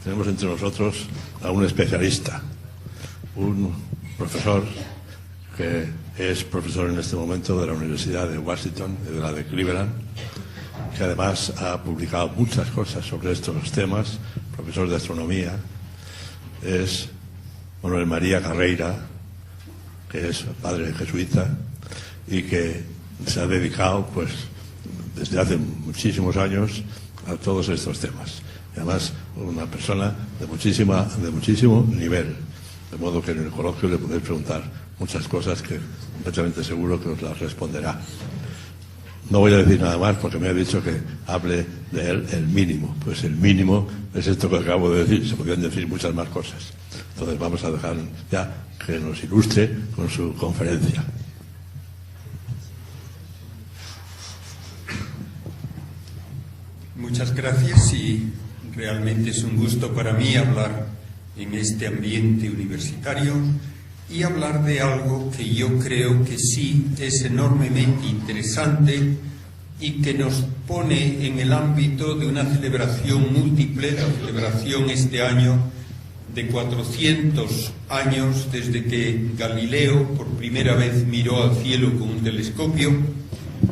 tenemos entre nosotros a un especialista, un profesor que es profesor en este momento de la Universidad de Washington y de la de Cleveland, que además ha publicado muchas cosas sobre estos temas, profesor de astronomía. Es Manuel María Carreira, que es padre jesuita y que se ha dedicado pues desde hace muchísimos años a todos estos temas. Y además una persona de muchísimo nivel, de modo que en el coloquio le podéis preguntar muchas cosas que completamente seguro que os las responderá. No voy a decir nada más porque me ha dicho que hable de él el mínimo. Pues el mínimo es esto que acabo de decir. Se podrían decir muchas más cosas. Entonces vamos a dejar ya que nos ilustre con su conferencia. Muchas gracias y realmente es un gusto para mí hablar en este ambiente universitario y hablar de algo que yo creo que sí es enormemente interesante y que nos pone en el ámbito de una celebración múltiple, la celebración este año de 400 años desde que Galileo por primera vez miró al cielo con un telescopio.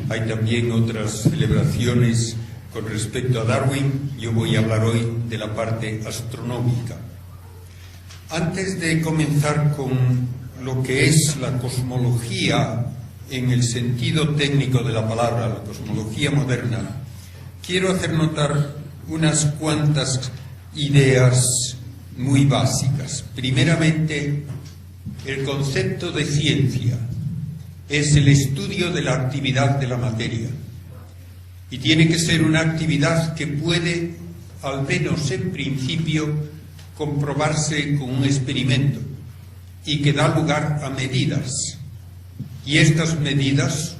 Hay también otras celebraciones con respecto a Darwin. Yo voy a hablar hoy de la parte astronómica. Antes de comenzar con lo que es la cosmología en el sentido técnico de la palabra, la cosmología moderna, quiero hacer notar unas cuantas ideas muy básicas. Primeramente, el concepto de ciencia es el estudio de la actividad de la materia y tiene que ser una actividad que puede, al menos en principio, comprobarse con un experimento y que da lugar a medidas. Y estas medidas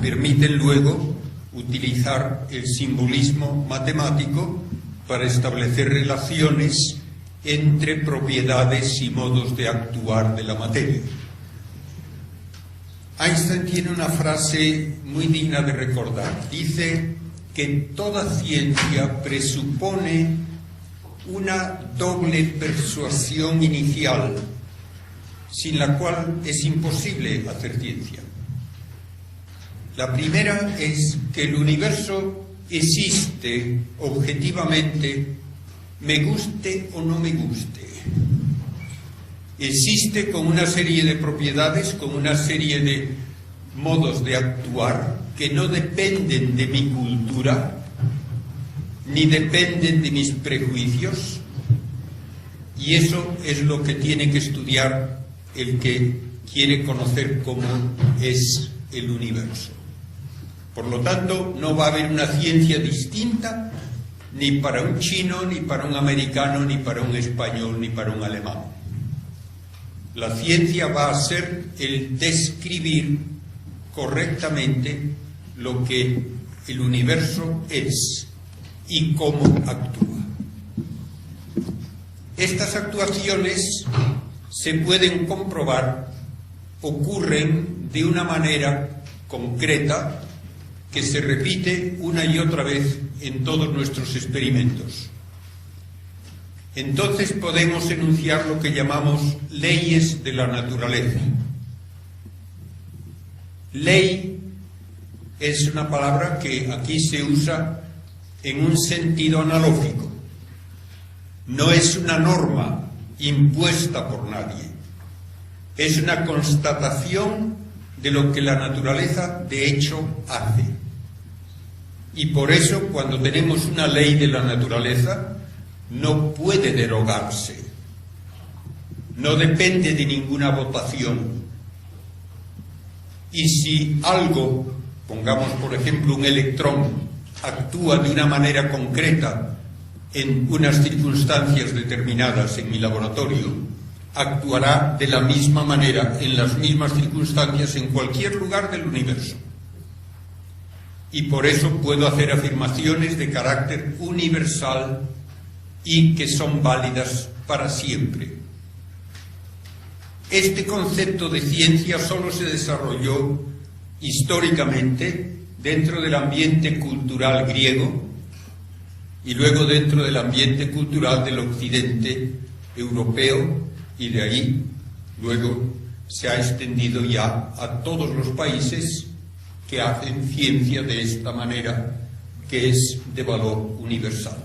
permiten luego utilizar el simbolismo matemático para establecer relaciones entre propiedades y modos de actuar de la materia. Einstein tiene una frase muy digna de recordar. Dice que toda ciencia presupone una doble persuasión inicial, sin la cual es imposible hacer ciencia. La primera es que el universo existe objetivamente, me guste o no me guste. Existe con una serie de propiedades, con una serie de modos de actuar que no dependen de mi cultura, ni dependen de mis prejuicios, y eso es lo que tiene que estudiar el que quiere conocer cómo es el universo. Por lo tanto, no va a haber una ciencia distinta ni para un chino, ni para un americano, ni para un español, ni para un alemán. La ciencia va a ser el describir correctamente lo que el universo es y cómo actúa. Estas actuaciones se pueden comprobar, ocurren de una manera concreta que se repite una y otra vez en todos nuestros experimentos. Entonces podemos enunciar lo que llamamos leyes de la naturaleza. Ley es una palabra que aquí se usa en un sentido analógico. No es una norma impuesta por nadie. Es una constatación de lo que la naturaleza de hecho hace. Y por eso, cuando tenemos una ley de la naturaleza, no puede derogarse. No depende de ninguna votación. Y si algo, pongamos por ejemplo un electrón, actúa de una manera concreta en unas circunstancias determinadas en mi laboratorio, actuará de la misma manera, en las mismas circunstancias, en cualquier lugar del universo. Y por eso puedo hacer afirmaciones de carácter universal y que son válidas para siempre. Este concepto de ciencia solo se desarrolló históricamente dentro del ambiente cultural griego y luego dentro del ambiente cultural del occidente europeo, y de ahí luego se ha extendido ya a todos los países que hacen ciencia de esta manera, que es de valor universal.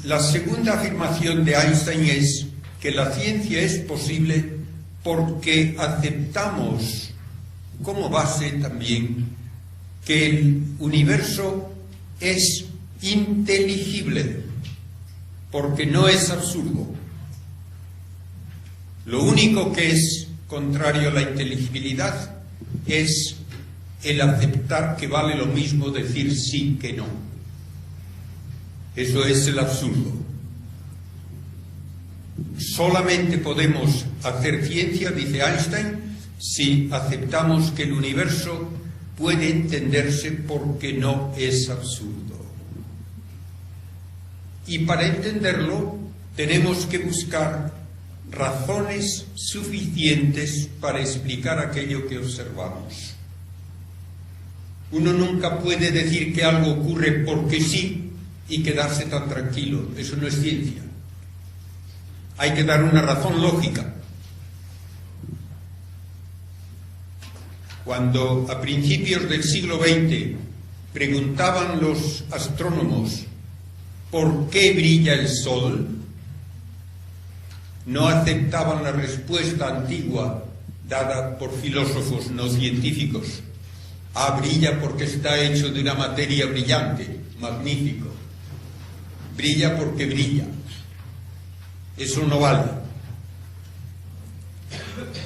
La segunda afirmación de Einstein es que la ciencia es posible porque aceptamos como base también que el universo es inteligible, porque no es absurdo. Lo único que es contrario a la inteligibilidad es el aceptar que vale lo mismo decir sí que no. Eso es el absurdo. Solamente podemos hacer ciencia, dice Einstein, si aceptamos que el universo puede entenderse porque no es absurdo. Y para entenderlo tenemos que buscar razones suficientes para explicar aquello que observamos. Uno nunca puede decir que algo ocurre porque sí y quedarse tan tranquilo. Eso no es ciencia. Hay que dar una razón lógica. Cuando a principios del siglo XX preguntaban los astrónomos ¿por qué brilla el Sol?, no aceptaban la respuesta antigua dada por filósofos no científicos. Brilla porque está hecho de una materia brillante. Magnífico. Brilla porque brilla. Eso no vale.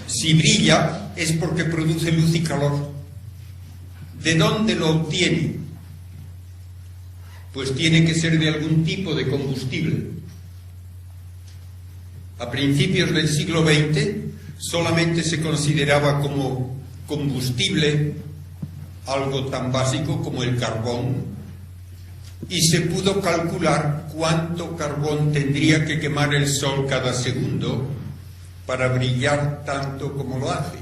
Si brilla es porque produce luz y calor. ¿De dónde lo obtiene? Pues tiene que ser de algún tipo de combustible. A principios del siglo XX solamente se consideraba como combustible algo tan básico como el carbón, y se pudo calcular cuánto carbón tendría que quemar el Sol cada segundo para brillar tanto como lo hace.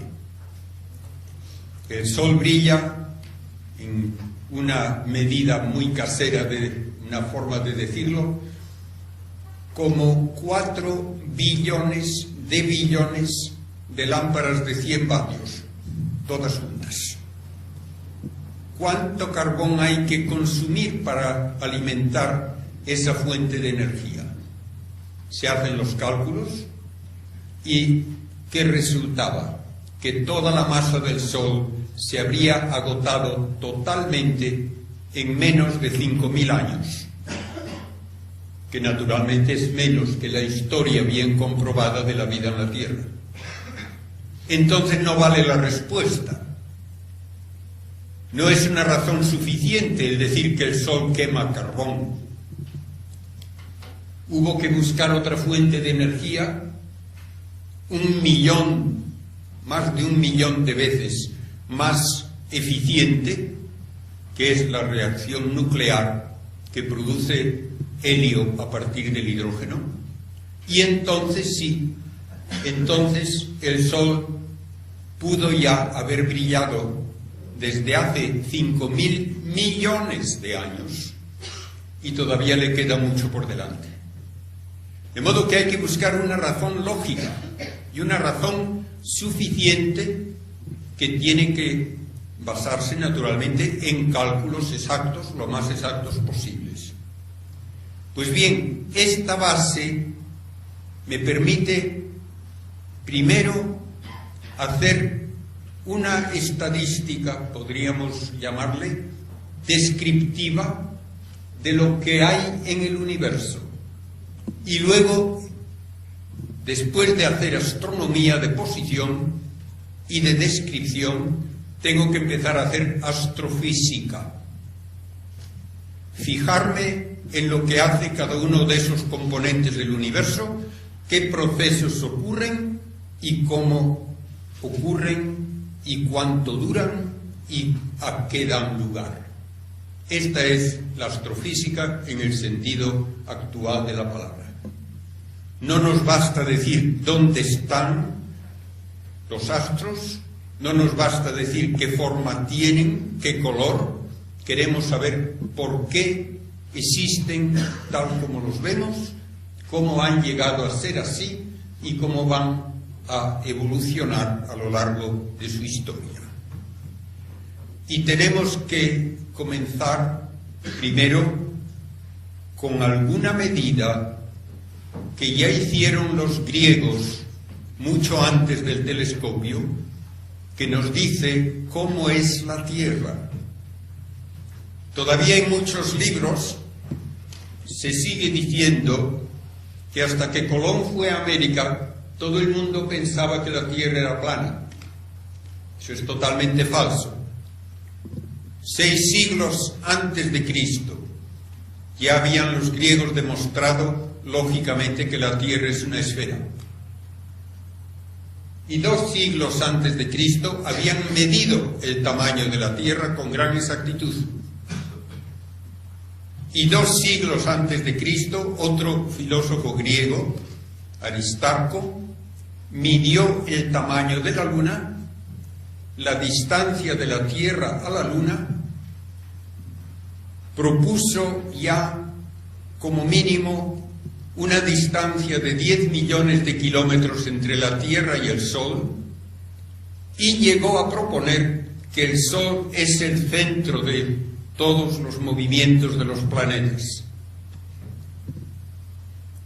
El Sol brilla, en una medida muy casera, de una forma de decirlo, como 4 billones de lámparas de 100 vatios, todas juntas. ¿Cuánto carbón hay que consumir para alimentar esa fuente de energía? Se hacen los cálculos y ¿qué resultaba? Que toda la masa del Sol se habría agotado totalmente en menos de 5.000 años, que naturalmente es menos que la historia bien comprobada de la vida en la Tierra. Entonces no vale la respuesta. No es una razón suficiente el decir que el Sol quema carbón. Hubo que buscar otra fuente de energía 1 millón, más de 1 millón de veces más eficiente, que es la reacción nuclear que produce helio a partir del hidrógeno. Y entonces sí, entonces el Sol pudo ya haber brillado desde hace 5.000 millones de años, y todavía le queda mucho por delante. De modo que hay que buscar una razón lógica y una razón suficiente que tiene que basarse naturalmente en cálculos exactos, lo más exactos posibles. Pues bien, esta base me permite primero hacer una estadística, podríamos llamarle, descriptiva de lo que hay en el universo. Y luego, después de hacer astronomía de posición y de descripción, tengo que empezar a hacer astrofísica. Fijarme en lo que hace cada uno de esos componentes del universo, qué procesos ocurren y cómo ocurren y cuánto duran y a qué dan lugar. Esta es la astrofísica en el sentido actual de la palabra. No nos basta decir dónde están los astros, no nos basta decir qué forma tienen, qué color, queremos saber por qué existen tal como los vemos, cómo han llegado a ser así y cómo van a evolucionar a lo largo de su historia. Y tenemos que comenzar primero con alguna medida que ya hicieron los griegos mucho antes del telescopio, que nos dice cómo es la Tierra. Todavía en muchos libros se sigue diciendo que hasta que Colón fue a América, todo el mundo pensaba que la Tierra era plana. Eso es totalmente falso. 6 siglos antes de Cristo ya habían los griegos demostrado lógicamente que la Tierra es una esfera. Y 2 siglos antes de Cristo habían medido el tamaño de la Tierra con gran exactitud. Y 2 siglos antes de Cristo, otro filósofo griego, Aristarco, midió el tamaño de la Luna, la distancia de la Tierra a la Luna, propuso ya como mínimo una distancia de 10 millones de kilómetros entre la Tierra y el Sol, y llegó a proponer que el Sol es el centro de todos los movimientos de los planetas.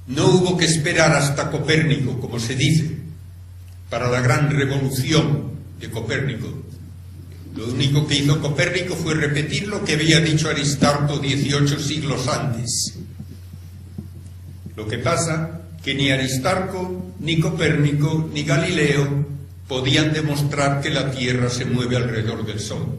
No hubo que esperar hasta Copérnico, como se dice, para la gran revolución de Copérnico. Lo único que hizo Copérnico fue repetir lo que había dicho Aristarco 18 siglos antes. Lo que pasa que ni Aristarco, ni Copérnico, ni Galileo podían demostrar que la Tierra se mueve alrededor del Sol.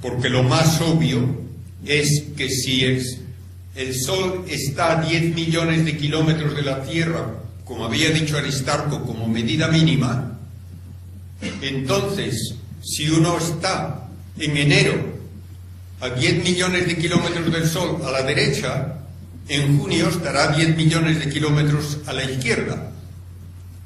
Porque lo más obvio es que si el Sol está a 10 millones de kilómetros de la Tierra, como había dicho Aristarco, como medida mínima, entonces, si uno está en enero a 10 millones de kilómetros del Sol a la derecha, en junio estará a 10 millones de kilómetros a la izquierda.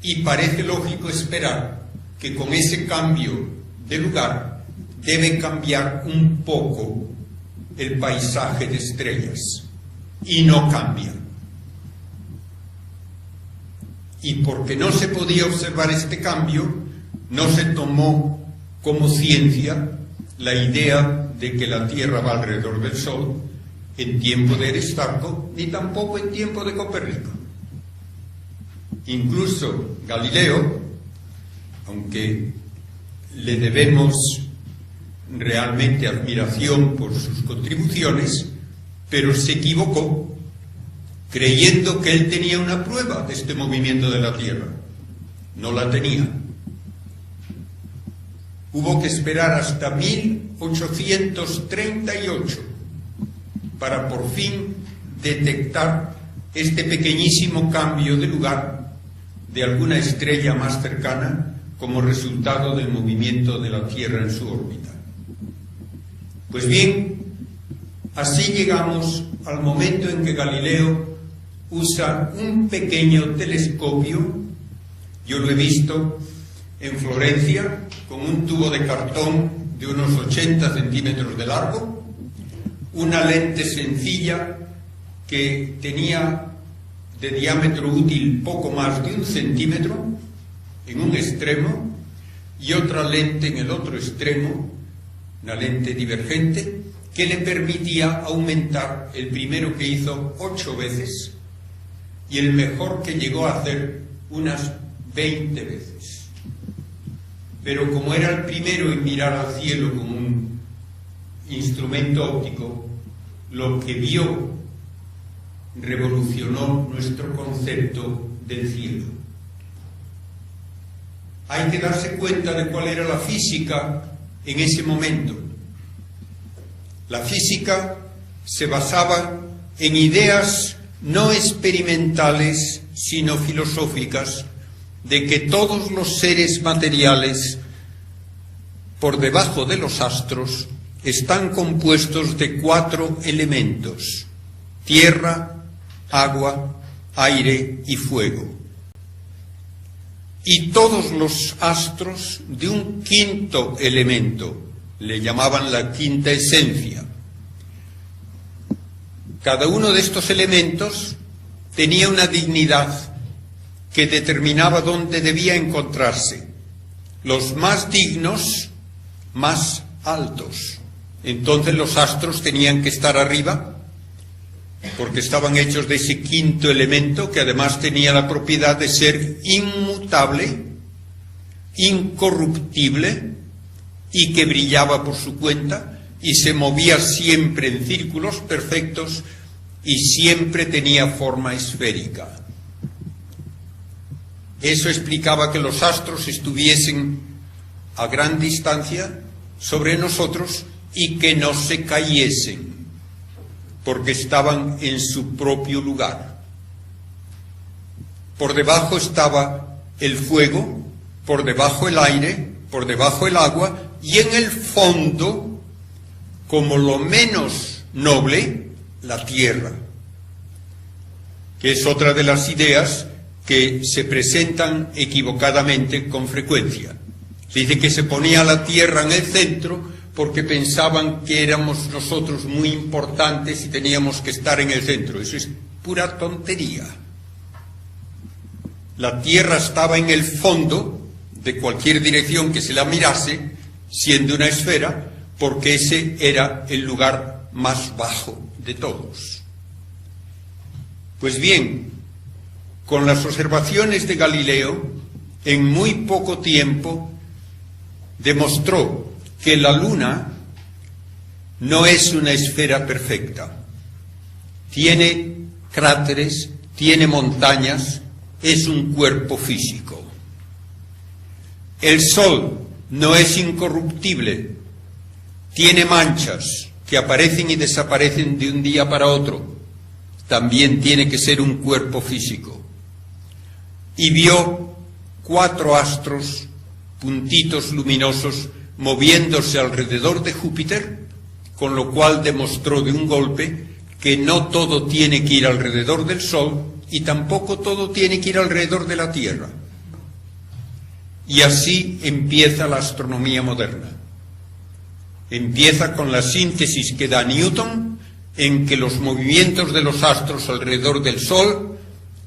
Y parece lógico esperar que con ese cambio de lugar debe cambiar un poco el paisaje de estrellas. Y no cambia. Y porque no se podía observar este cambio, no se tomó como ciencia la idea de que la Tierra va alrededor del Sol en tiempo de Aristarco, ni tampoco en tiempo de Copérnico. Incluso Galileo, aunque le debemos realmente admiración por sus contribuciones, pero se equivocó creyendo que él tenía una prueba de este movimiento de la Tierra. No la tenía. Hubo que esperar hasta 1838 para por fin detectar este pequeñísimo cambio de lugar de alguna estrella más cercana como resultado del movimiento de la Tierra en su órbita. Pues bien, así llegamos al momento en que Galileo usa un pequeño telescopio. Yo lo he visto en Florencia con un tubo de cartón de unos 80 centímetros de largo, una lente sencilla que tenía de diámetro útil poco más de 1 centímetro en un extremo y otra lente en el otro extremo, una lente divergente que le permitía aumentar el primero que hizo 8 veces y el mejor que llegó a hacer unas 20 veces. Pero como era el primero en mirar al cielo con un instrumento óptico, lo que vio revolucionó nuestro concepto del cielo. Hay que darse cuenta de cuál era la física en ese momento. La física se basaba en ideas no experimentales, sino filosóficas, de que todos los seres materiales por debajo de los astros están compuestos de 4 elementos: tierra, agua, aire y fuego. Y todos los astros de un 5.º elemento, le llamaban la quinta esencia. Cada uno de estos elementos tenía una dignidad que determinaba dónde debía encontrarse. Los más dignos, más altos. Entonces los astros tenían que estar arriba, porque estaban hechos de ese quinto elemento, que además tenía la propiedad de ser inmutable, incorruptible, y que brillaba por su cuenta, y se movía siempre en círculos perfectos, y siempre tenía forma esférica. Eso explicaba que los astros estuviesen a gran distancia sobre nosotros y que no se cayesen, porque estaban en su propio lugar. Por debajo estaba el fuego, por debajo el aire, por debajo el agua, y en el fondo, como lo menos noble, la tierra, que es otra de las ideas que se presentan equivocadamente con frecuencia. Se dice que se ponía la tierra en el centro porque pensaban que éramos nosotros muy importantes y teníamos que estar en el centro. Eso es pura tontería. La tierra estaba en el fondo de cualquier dirección que se la mirase, siendo una esfera, porque ese era el lugar más bajo de todos. Pues bien, con las observaciones de Galileo, en muy poco tiempo demostró que la luna no es una esfera perfecta. Tiene cráteres, tiene montañas, es un cuerpo físico. El sol no es incorruptible, tiene manchas que aparecen y desaparecen de un día para otro. También tiene que ser un cuerpo físico. Y vio 4 astros, puntitos luminosos, moviéndose alrededor de Júpiter, con lo cual demostró de un golpe que no todo tiene que ir alrededor del Sol y tampoco todo tiene que ir alrededor de la Tierra. Y así empieza la astronomía moderna. Empieza con la síntesis que da Newton, en que los movimientos de los astros alrededor del Sol,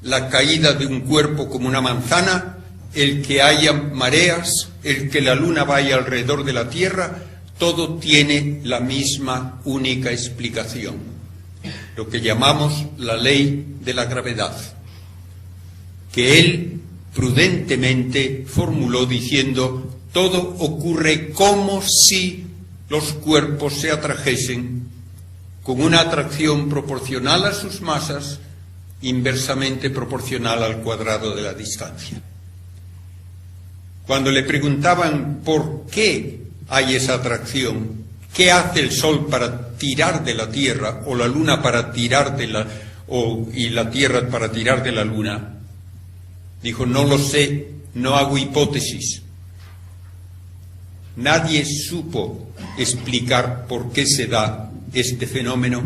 la caída de un cuerpo como una manzana, el que haya mareas, el que la luna vaya alrededor de la Tierra, todo tiene la misma única explicación, lo que llamamos la ley de la gravedad, que él prudentemente formuló diciendo: todo ocurre como si los cuerpos se atrajesen con una atracción proporcional a sus masas, inversamente proporcional al cuadrado de la distancia. Cuando le preguntaban por qué hay esa atracción, qué hace el Sol para tirar de la Tierra, o la Luna para tirar de la, y la Tierra para tirar de la Luna, dijo: no lo sé, no hago hipótesis. Nadie supo explicar por qué se da este fenómeno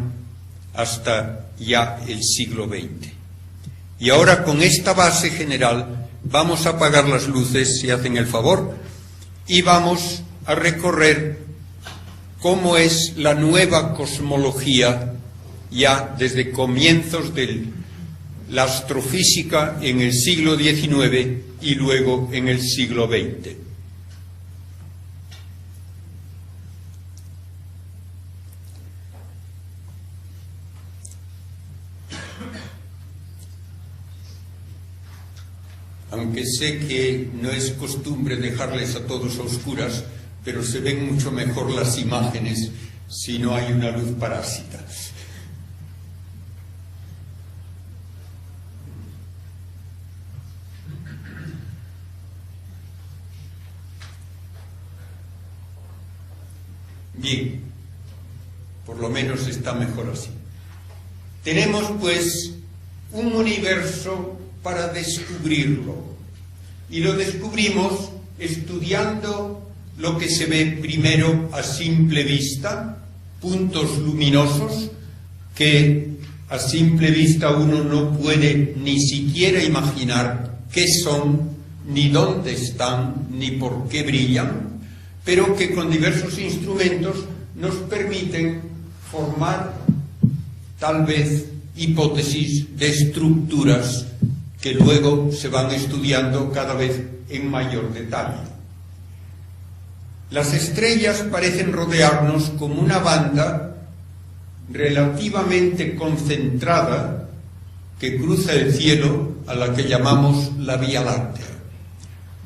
hasta ya el siglo XX. Y ahora, con esta base general, vamos a apagar las luces, si hacen el favor, y vamos a recorrer cómo es la nueva cosmología ya desde comienzos de la astrofísica en el siglo XIX y luego en el siglo XX. Aunque sé que no es costumbre dejarles a todos a oscuras, pero se ven mucho mejor las imágenes si no hay una luz parásita. Bien, por lo menos está mejor así. Tenemos pues un universo para descubrirlo, y lo descubrimos estudiando lo que se ve primero a simple vista, puntos luminosos que a simple vista uno no puede ni siquiera imaginar qué son, ni dónde están, ni por qué brillan, pero que con diversos instrumentos nos permiten formar tal vez hipótesis de estructuras que luego se van estudiando cada vez en mayor detalle. Las estrellas parecen rodearnos como una banda relativamente concentrada que cruza el cielo, a la que llamamos la Vía Láctea.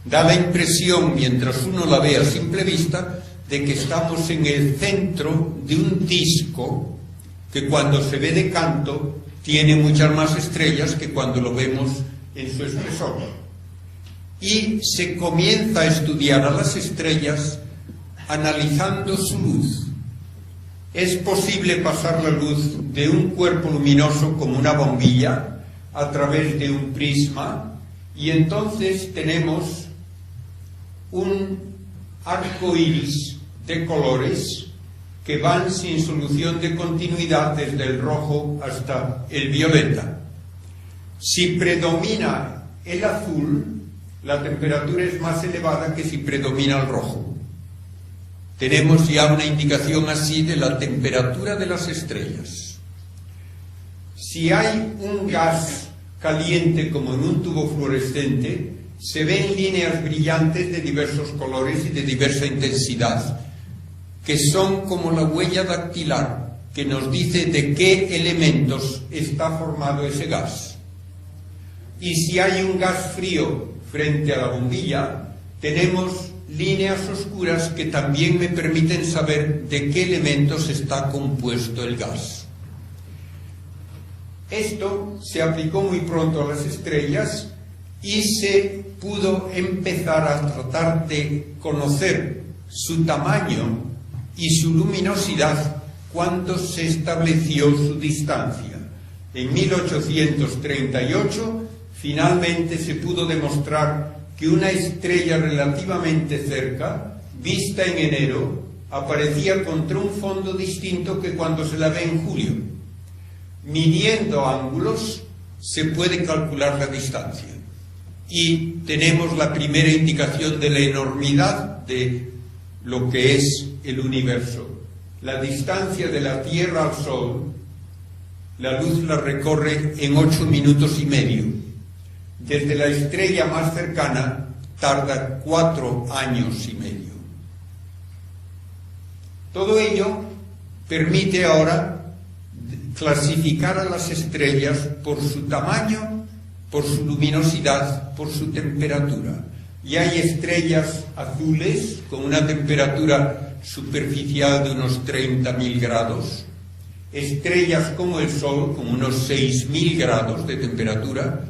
Da la impresión, mientras uno la ve a simple vista, de que estamos en el centro de un disco que cuando se ve de canto tiene muchas más estrellas que cuando lo vemos en su espesor. Y se comienza a estudiar a las estrellas analizando su luz. Es posible pasar la luz de un cuerpo luminoso como una bombilla a través de un prisma y entonces tenemos un arco iris de colores que van sin solución de continuidad desde el rojo hasta el violeta. Si predomina el azul, la temperatura es más elevada que si predomina el rojo. Tenemos ya una indicación así de la temperatura de las estrellas. Si hay un gas caliente como en un tubo fluorescente, se ven líneas brillantes de diversos colores y de diversa intensidad, que son como la huella dactilar, que nos dice de qué elementos está formado ese gas. Y si hay un gas frío frente a la bombilla, tenemos líneas oscuras que también me permiten saber de qué elementos está compuesto el gas. Esto se aplicó muy pronto a las estrellas y se pudo empezar a tratar de conocer su tamaño y su luminosidad cuando se estableció su distancia. En 1838 finalmente se pudo demostrar que una estrella relativamente cerca, vista en enero, aparecía contra un fondo distinto que cuando se la ve en julio. Midiendo ángulos se puede calcular la distancia y tenemos la primera indicación de la enormidad de lo que es el universo. La distancia de la Tierra al Sol, la luz la recorre en 8 minutos y medio. Desde la estrella más cercana tarda 4 años y medio. Todo ello permite ahora clasificar a las estrellas por su tamaño, por su luminosidad, por su temperatura. Y hay estrellas azules con una temperatura superficial de unos 30.000 grados, estrellas como el Sol con unos 6.000 grados de temperatura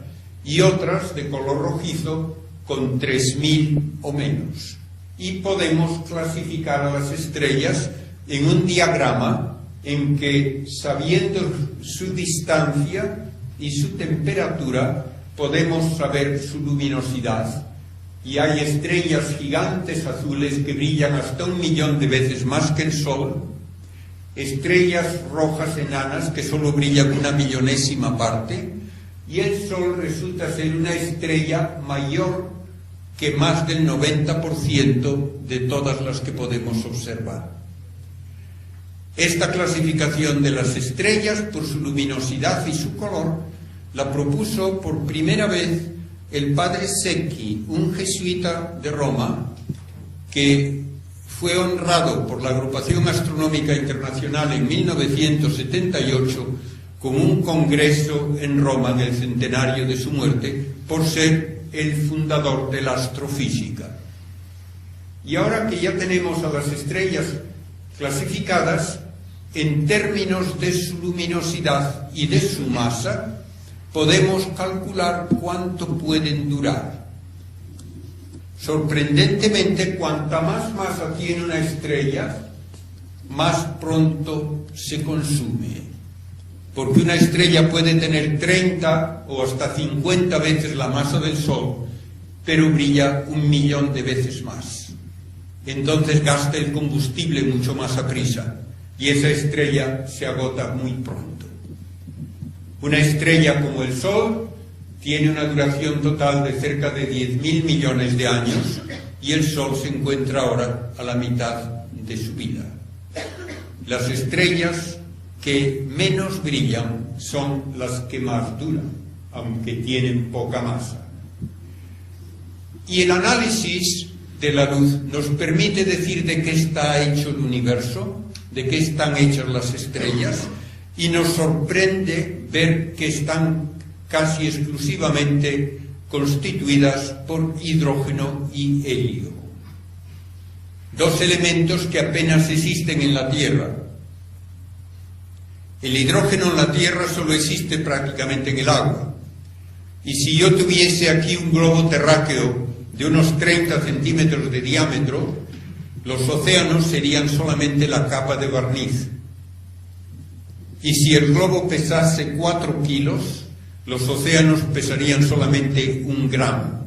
y otras de color rojizo con 3.000 o menos. Y podemos clasificar a las estrellas en un diagrama en que, sabiendo su distancia y su temperatura, podemos saber su luminosidad. Y hay estrellas gigantes azules que brillan hasta 1 millón de veces más que el Sol, estrellas rojas enanas que solo brillan 1/1000ª parte, y el Sol resulta ser una estrella mayor que más del 90% de todas las que podemos observar. Esta clasificación de las estrellas por su luminosidad y su color la propuso por primera vez el padre Secchi, un jesuita de Roma, que fue honrado por la Agrupación Astronómica Internacional en 1978 con un congreso en Roma del centenario de su muerte por ser el fundador de la astrofísica. Y ahora que ya tenemos a las estrellas clasificadas en términos de su luminosidad y de su masa, podemos calcular cuánto pueden durar. Sorprendentemente, cuanta más masa tiene una estrella, más pronto se consume. Porque una estrella puede tener 30 o hasta 50 veces la masa del Sol, pero brilla 1 millón de veces más. Entonces gasta el combustible mucho más aprisa y esa estrella se agota muy pronto. Una estrella como el Sol tiene una duración total de cerca de 10.000 millones de años y el Sol se encuentra ahora a la mitad de su vida. Las estrellas que menos brillan son las que más duran, aunque tienen poca masa. Y el análisis de la luz nos permite decir de qué está hecho el universo, de qué están hechas las estrellas, y nos sorprende ver que están casi exclusivamente constituidas por hidrógeno y helio. Dos elementos que apenas existen en la Tierra. El hidrógeno en la Tierra solo existe prácticamente en el agua. Y si yo tuviese aquí un globo terráqueo de unos 30 centímetros de diámetro, los océanos serían solamente la capa de barniz. Y si el globo pesase 4 kilos, los océanos pesarían solamente 1 gramo.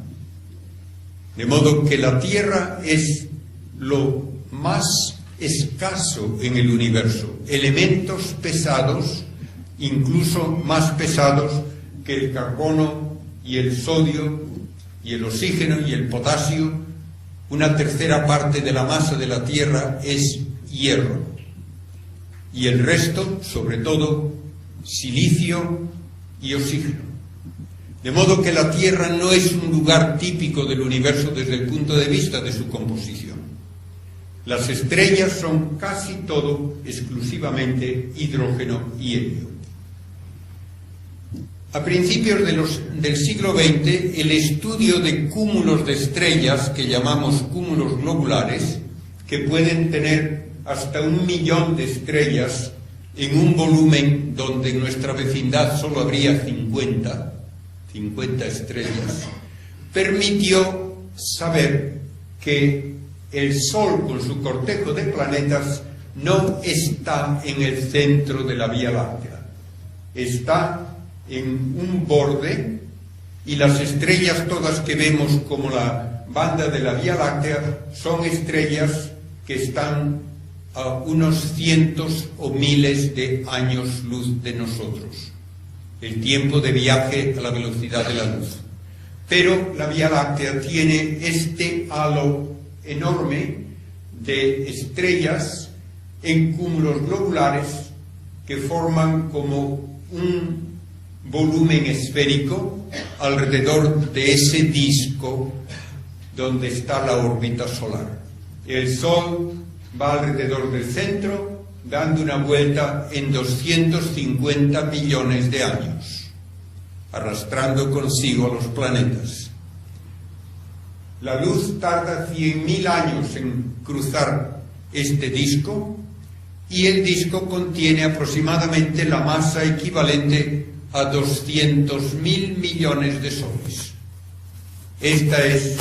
De modo que la Tierra es lo más escaso en el universo. Elementos pesados, incluso más pesados que el carbono y el sodio y el oxígeno y el potasio. Una tercera parte de la masa de la Tierra es hierro. Y el resto, sobre todo, silicio y oxígeno. De modo que la Tierra no es un lugar típico del universo desde el punto de vista de su composición. Las estrellas son casi todo exclusivamente hidrógeno y helio. A principios del siglo XX, el estudio de cúmulos de estrellas, que llamamos cúmulos globulares, que pueden tener hasta 1 millón de estrellas en un volumen donde en nuestra vecindad solo habría 50 estrellas, permitió saber que el Sol, con su cortejo de planetas, no está en el centro de la Vía Láctea. Está en un borde, y las estrellas todas que vemos como la banda de la Vía Láctea son estrellas que están a unos cientos o miles de años luz de nosotros, el tiempo de viaje a la velocidad de la luz. Pero la Vía Láctea tiene este halo enorme de estrellas en cúmulos globulares que forman como un volumen esférico alrededor de ese disco donde está la órbita solar. El Sol va alrededor del centro, dando una vuelta en 250 millones de años, arrastrando consigo a los planetas. La luz tarda 100.000 años en cruzar este disco, y el disco contiene aproximadamente la masa equivalente a 200.000 millones de soles. Esta es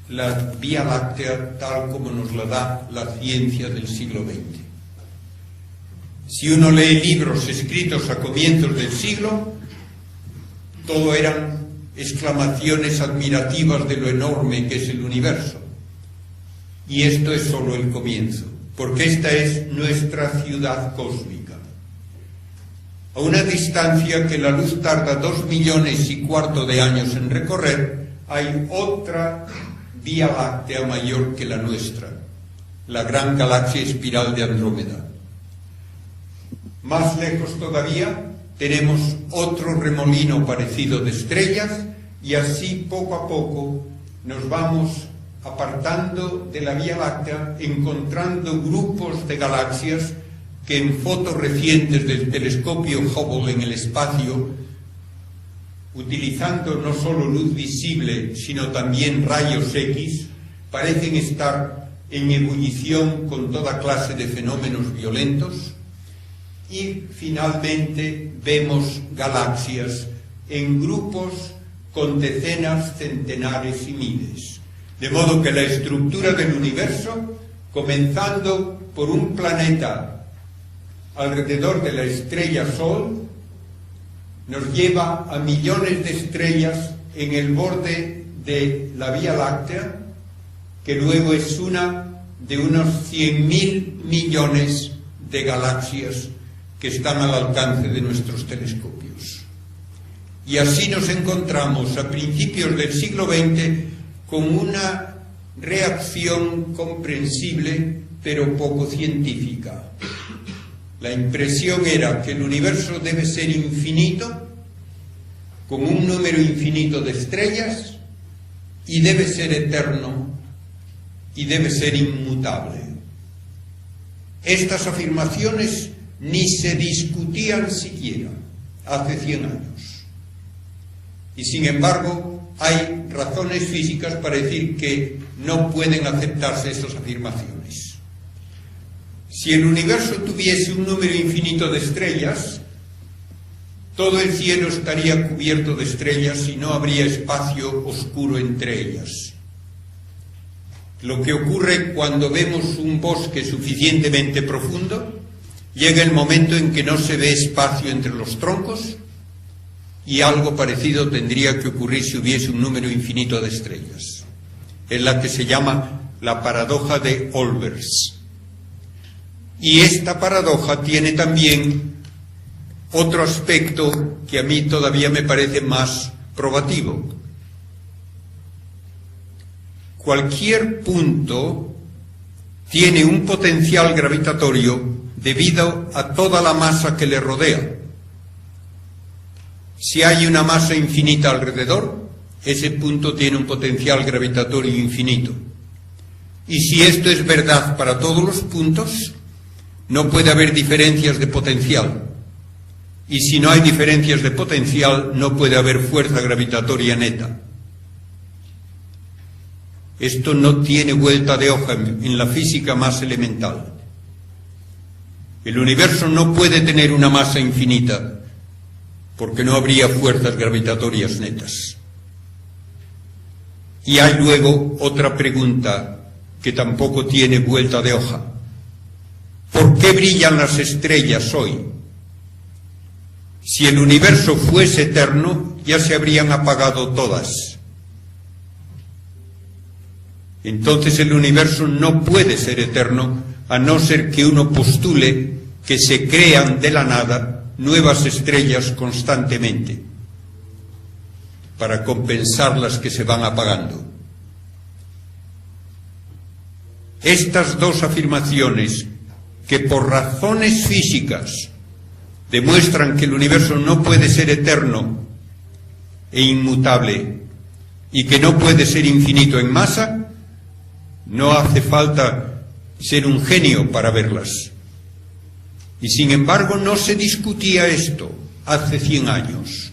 la Vía Láctea tal como nos la da la ciencia del siglo XX. Si uno lee libros escritos a comienzos del siglo, todo eran exclamaciones admirativas de lo enorme que es el universo. Y esto es solo el comienzo, porque esta es nuestra ciudad cósmica. A una distancia que la luz tarda 2,25 millones de años en recorrer, hay otra Vía Láctea mayor que la nuestra, la gran galaxia espiral de Andrómeda. Más lejos todavía tenemos otro remolino parecido de estrellas, y así poco a poco nos vamos apartando de la Vía Láctea, encontrando grupos de galaxias que en fotos recientes del telescopio Hubble en el espacio, utilizando no solo luz visible, sino también rayos X, parecen estar en ebullición con toda clase de fenómenos violentos. Y finalmente vemos galaxias en grupos con decenas, centenares y miles. De modo que la estructura del universo, comenzando por un planeta alrededor de la estrella Sol, nos lleva a millones de estrellas en el borde de la Vía Láctea, que luego es una de unos 100.000 millones de galaxias que están al alcance de nuestros telescopios. Y así nos encontramos a principios del siglo XX con una reacción comprensible pero poco científica. La impresión era que el universo debe ser infinito, con un número infinito de estrellas, y debe ser eterno, y debe ser inmutable. Estas afirmaciones ni se discutían siquiera hace 100 años. Y sin embargo, hay razones físicas para decir que no pueden aceptarse estas afirmaciones. Si el universo tuviese un número infinito de estrellas, todo el cielo estaría cubierto de estrellas y no habría espacio oscuro entre ellas. Lo que ocurre cuando vemos un bosque suficientemente profundo, llega el momento en que no se ve espacio entre los troncos, y algo parecido tendría que ocurrir si hubiese un número infinito de estrellas. Es la que se llama la paradoja de Olbers. Y esta paradoja tiene también otro aspecto que a mí todavía me parece más probativo. Cualquier punto tiene un potencial gravitatorio debido a toda la masa que le rodea. Si hay una masa infinita alrededor, ese punto tiene un potencial gravitatorio infinito. Y si esto es verdad para todos los puntos, no puede haber diferencias de potencial. Y si no hay diferencias de potencial, no puede haber fuerza gravitatoria neta. Esto no tiene vuelta de hoja en la física más elemental. El universo no puede tener una masa infinita, porque no habría fuerzas gravitatorias netas. Y hay luego otra pregunta que tampoco tiene vuelta de hoja. ¿Por qué brillan las estrellas hoy? Si el universo fuese eterno, ya se habrían apagado todas. Entonces el universo no puede ser eterno, a no ser que uno postule que se crean de la nada nuevas estrellas constantemente para compensar las que se van apagando. Estas dos afirmaciones, que por razones físicas demuestran que el universo no puede ser eterno e inmutable y que no puede ser infinito en masa, no hace falta ser un genio para verlas. Y sin embargo no se discutía esto hace 100 años.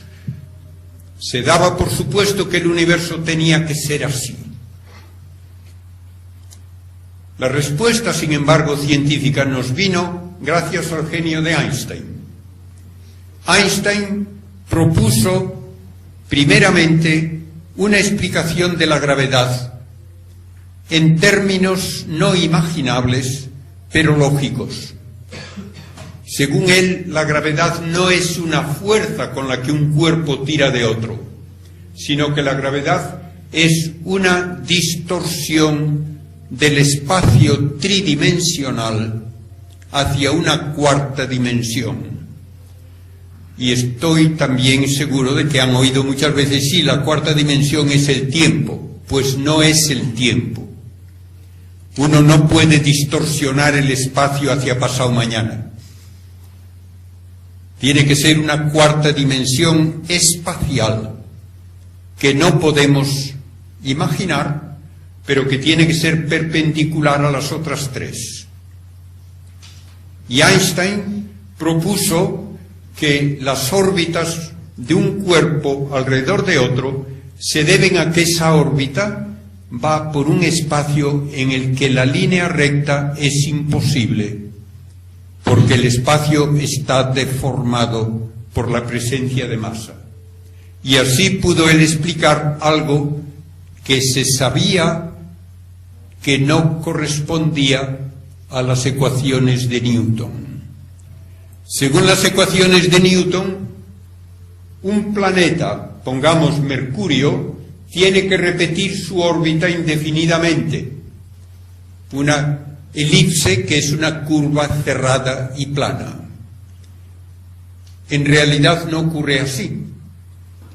Se daba por supuesto que el universo tenía que ser así. La respuesta, sin embargo, científica nos vino gracias al genio de Einstein. Einstein propuso primeramente una explicación de la gravedad en términos no imaginables, pero lógicos. Según él, la gravedad no es una fuerza con la que un cuerpo tira de otro, sino que la gravedad es una distorsión del espacio tridimensional hacia una cuarta dimensión. Y estoy también seguro de que han oído muchas veces, sí, la cuarta dimensión es el tiempo. Pues no es el tiempo. Uno no puede distorsionar el espacio hacia pasado mañana. Tiene que ser una cuarta dimensión espacial que no podemos imaginar, pero que tiene que ser perpendicular a las otras tres. Y Einstein propuso que las órbitas de un cuerpo alrededor de otro se deben a que esa órbita va por un espacio en el que la línea recta es imposible, porque el espacio está deformado por la presencia de masa. Y así pudo él explicar algo que se sabía que no correspondía a las ecuaciones de Newton. Según las ecuaciones de Newton, un planeta, pongamos Mercurio, tiene que repetir su órbita indefinidamente. Una elipse que es una curva cerrada y plana. En realidad no ocurre así.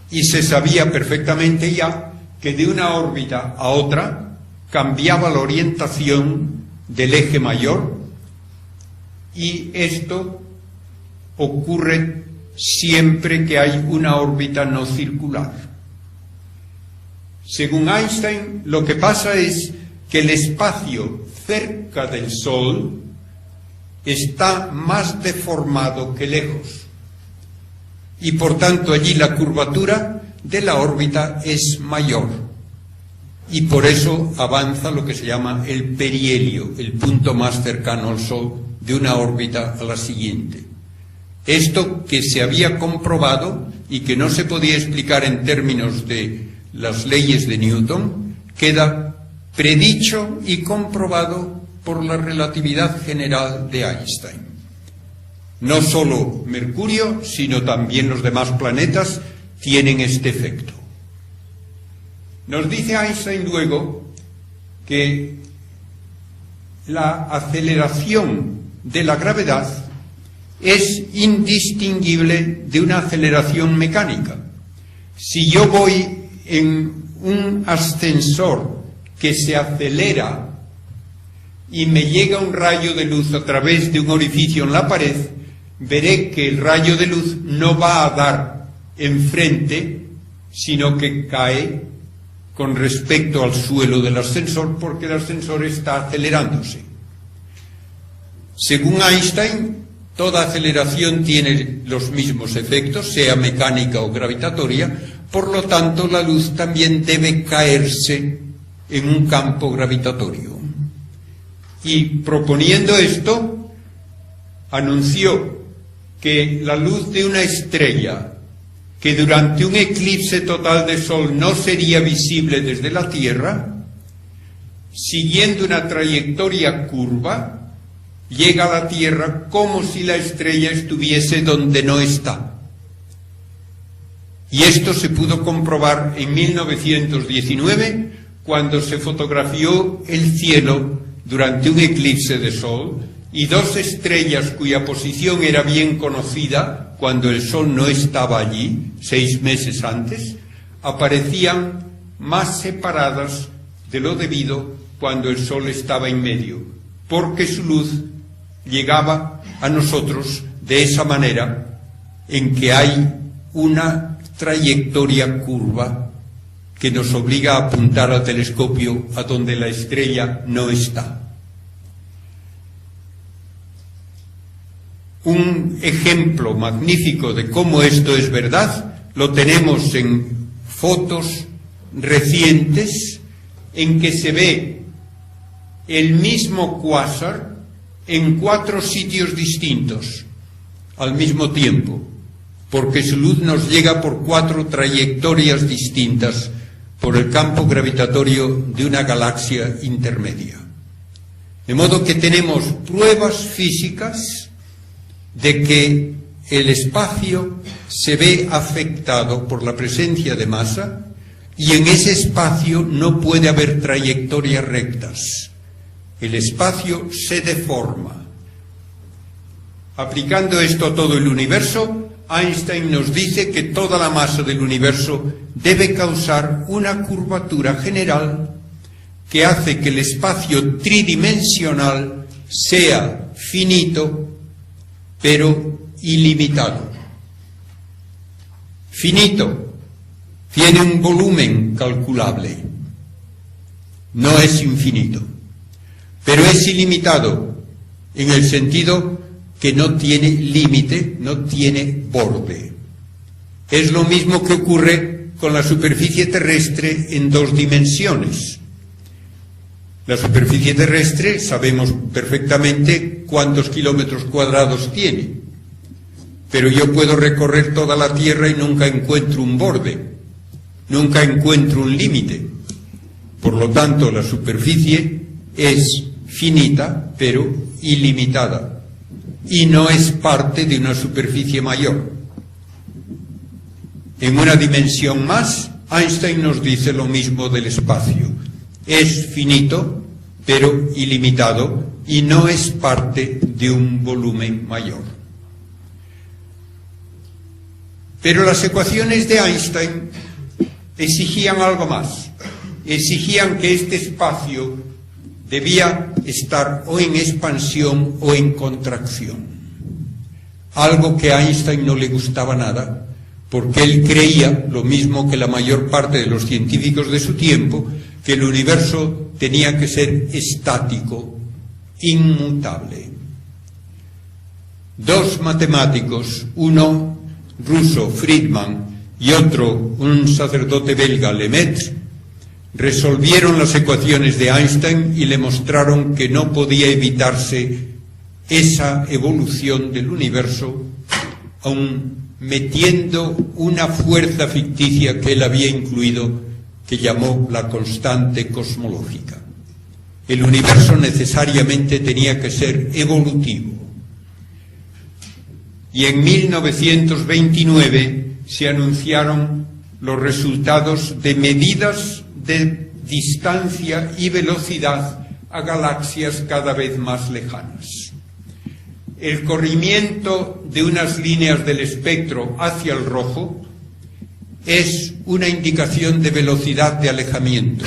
Y se sabía perfectamente ya que de una órbita a otra cambiaba la orientación del eje mayor, y esto ocurre siempre que hay una órbita no circular. Según Einstein, lo que pasa es que el espacio cerca del Sol está más deformado que lejos, y por tanto allí la curvatura de la órbita es mayor, y por eso avanza lo que se llama el perihelio, el punto más cercano al Sol de una órbita a la siguiente. Esto que se había comprobado y que no se podía explicar en términos de las leyes de Newton, queda predicho y comprobado por la relatividad general de Einstein. No solo Mercurio, sino también los demás planetas tienen este efecto. Nos dice Einstein luego que la aceleración de la gravedad es indistinguible de una aceleración mecánica. Si yo voy en un ascensor que se acelera y me llega un rayo de luz a través de un orificio en la pared, veré que el rayo de luz no va a dar enfrente, sino que cae con respecto al suelo del ascensor, porque el ascensor está acelerándose. Según Einstein, toda aceleración tiene los mismos efectos, sea mecánica o gravitatoria, por lo tanto la luz también debe caerse en un campo gravitatorio. Y proponiendo esto, anunció que la luz de una estrella, que durante un eclipse total de Sol no sería visible desde la Tierra, siguiendo una trayectoria curva, llega a la Tierra como si la estrella estuviese donde no está. Y esto se pudo comprobar en 1919, cuando se fotografió el cielo durante un eclipse de Sol, y dos estrellas cuya posición era bien conocida cuando el Sol no estaba allí, 6 meses antes, aparecían más separadas de lo debido cuando el Sol estaba en medio, porque su luz llegaba a nosotros de esa manera en que hay una trayectoria curva que nos obliga a apuntar al telescopio a donde la estrella no está. Un ejemplo magnífico de cómo esto es verdad lo tenemos en fotos recientes en que se ve el mismo cuásar en 4 sitios distintos al mismo tiempo, porque su luz nos llega por 4 trayectorias distintas por el campo gravitatorio de una galaxia intermedia. De modo que tenemos pruebas físicas de que el espacio se ve afectado por la presencia de masa, y en ese espacio no puede haber trayectorias rectas. El espacio se deforma. Aplicando esto a todo el universo, Einstein nos dice que toda la masa del universo debe causar una curvatura general que hace que el espacio tridimensional sea finito, pero ilimitado. Finito, tiene un volumen calculable, no es infinito, pero es ilimitado en el sentido que no tiene límite, no tiene borde. Es lo mismo que ocurre con la superficie terrestre en 2 dimensiones. La superficie terrestre sabemos perfectamente cuántos kilómetros cuadrados tiene, pero yo puedo recorrer toda la Tierra y nunca encuentro un borde, nunca encuentro un límite. Por lo tanto, la superficie es finita, pero ilimitada, y no es parte de una superficie mayor. En una dimensión más, Einstein nos dice lo mismo del espacio. Es finito, pero ilimitado, y no es parte de un volumen mayor. Pero las ecuaciones de Einstein exigían algo más. exigían que este espacio debía estar o en expansión o en contracción. Algo que a Einstein no le gustaba nada, porque él creía, lo mismo que la mayor parte de los científicos de su tiempo, que el universo tenía que ser estático, inmutable. Dos matemáticos, uno ruso, Friedman, y otro, un sacerdote belga, Lemaitre, resolvieron las ecuaciones de Einstein y le mostraron que no podía evitarse esa evolución del universo, aun metiendo una fuerza ficticia que él había incluido, que llamó la constante cosmológica. El universo necesariamente tenía que ser evolutivo. Y en 1929 se anunciaron los resultados de medidas de distancia y velocidad a galaxias cada vez más lejanas. El corrimiento de unas líneas del espectro hacia el rojo es una indicación de velocidad de alejamiento.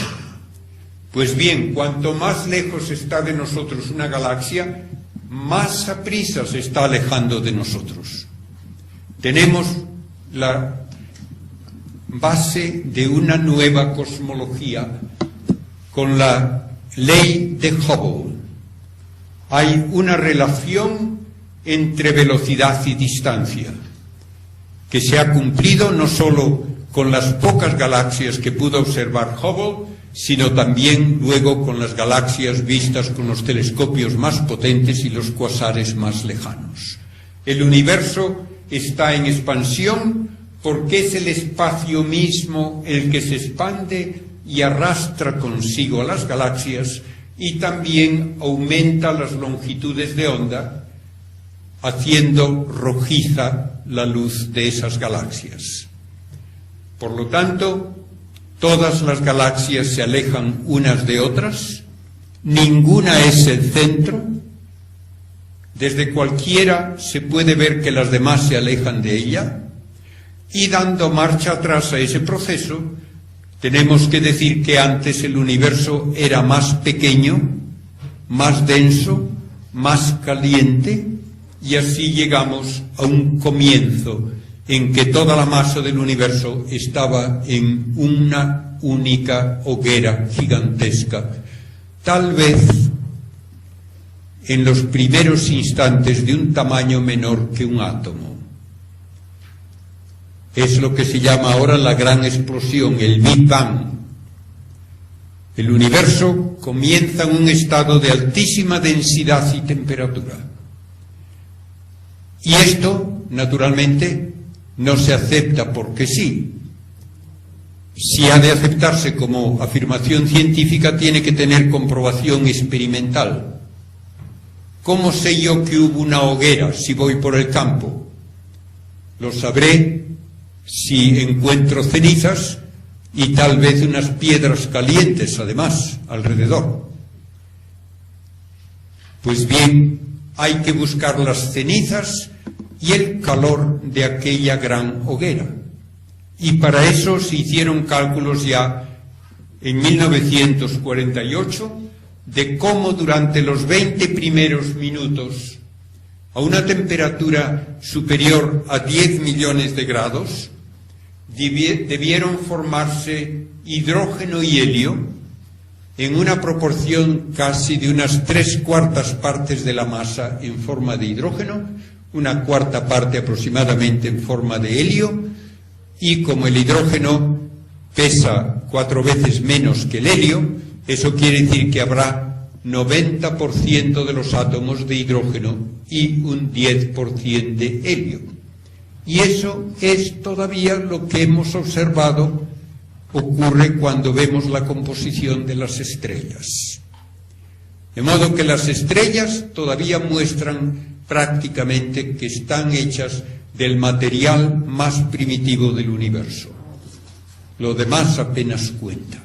Pues bien, cuanto más lejos está de nosotros una galaxia, más aprisa se está alejando de nosotros. Tenemos la base de una nueva cosmología con la ley de Hubble. Hay una relación entre velocidad y distancia que se ha cumplido no solo con las pocas galaxias que pudo observar Hubble, sino también luego con las galaxias vistas con los telescopios más potentes y los cuasares más lejanos. El universo está en expansión porque es el espacio mismo el que se expande y arrastra consigo a las galaxias, y también aumenta las longitudes de onda, haciendo rojiza la luz de esas galaxias. Por lo tanto, todas las galaxias se alejan unas de otras, ninguna es el centro. Desde cualquiera se puede ver que las demás se alejan de ella, y dando marcha atrás a ese proceso, tenemos que decir que antes el universo era más pequeño, más denso, más caliente, y así llegamos a un comienzo en que toda la masa del universo estaba en una única hoguera gigantesca, tal vez en los primeros instantes de un tamaño menor que un átomo. Es lo que se llama ahora la gran explosión, el Big Bang. El universo comienza en un estado de altísima densidad y temperatura. Y esto, naturalmente, no se acepta porque sí. Si ha de aceptarse como afirmación científica, tiene que tener comprobación experimental. ¿Cómo sé yo que hubo una hoguera si voy por el campo? Lo sabré si encuentro cenizas y tal vez unas piedras calientes, además, alrededor. Pues bien, hay que buscar las cenizas y el calor de aquella gran hoguera. Y para eso se hicieron cálculos ya en 1948 de cómo durante los 20 primeros minutos, a una temperatura superior a 10 millones de grados, debieron formarse hidrógeno y helio en una proporción casi de unas 3/4 partes de la masa en forma de hidrógeno, 1/4 parte aproximadamente en forma de helio, y como el hidrógeno pesa 4 veces menos que el helio, eso quiere decir que habrá 90% de los átomos de hidrógeno y un 10% de helio. Y eso es todavía lo que hemos observado ocurre cuando vemos la composición de las estrellas. De modo que las estrellas todavía muestran prácticamente que están hechas del material más primitivo del universo. Lo demás apenas cuenta.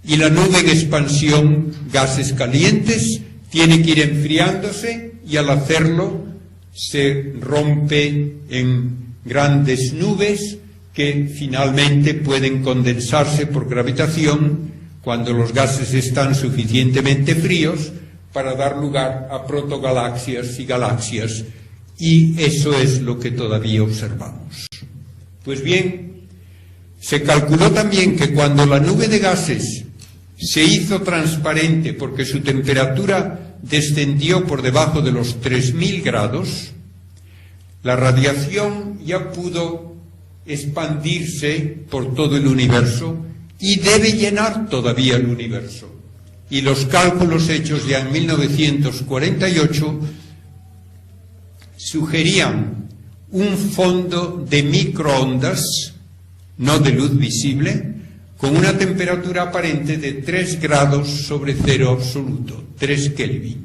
Y la nube en expansión, gases calientes, tiene que ir enfriándose, y al hacerlo se rompe en grandes nubes que finalmente pueden condensarse por gravitación cuando los gases están suficientemente fríos para dar lugar a protogalaxias y galaxias, y eso es lo que todavía observamos. Pues bien, se calculó también que cuando la nube de gases se hizo transparente porque su temperatura descendió por debajo de los 3000 grados, la radiación ya pudo expandirse por todo el universo y debe llenar todavía el universo. Y los cálculos hechos ya en 1948 sugerían un fondo de microondas, no de luz visible, con una temperatura aparente de 3 grados sobre cero absoluto, 3 Kelvin.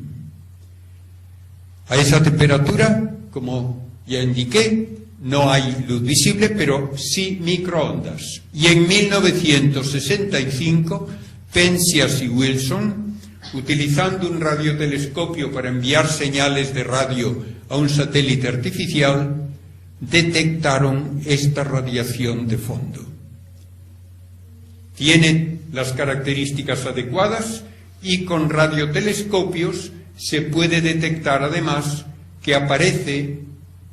A esa temperatura, como ya indiqué, no hay luz visible, pero sí microondas. Y en 1965, Penzias y Wilson, utilizando un radiotelescopio para enviar señales de radio a un satélite artificial, detectaron esta radiación de fondo. Tiene las características adecuadas y con radiotelescopios se puede detectar además que aparece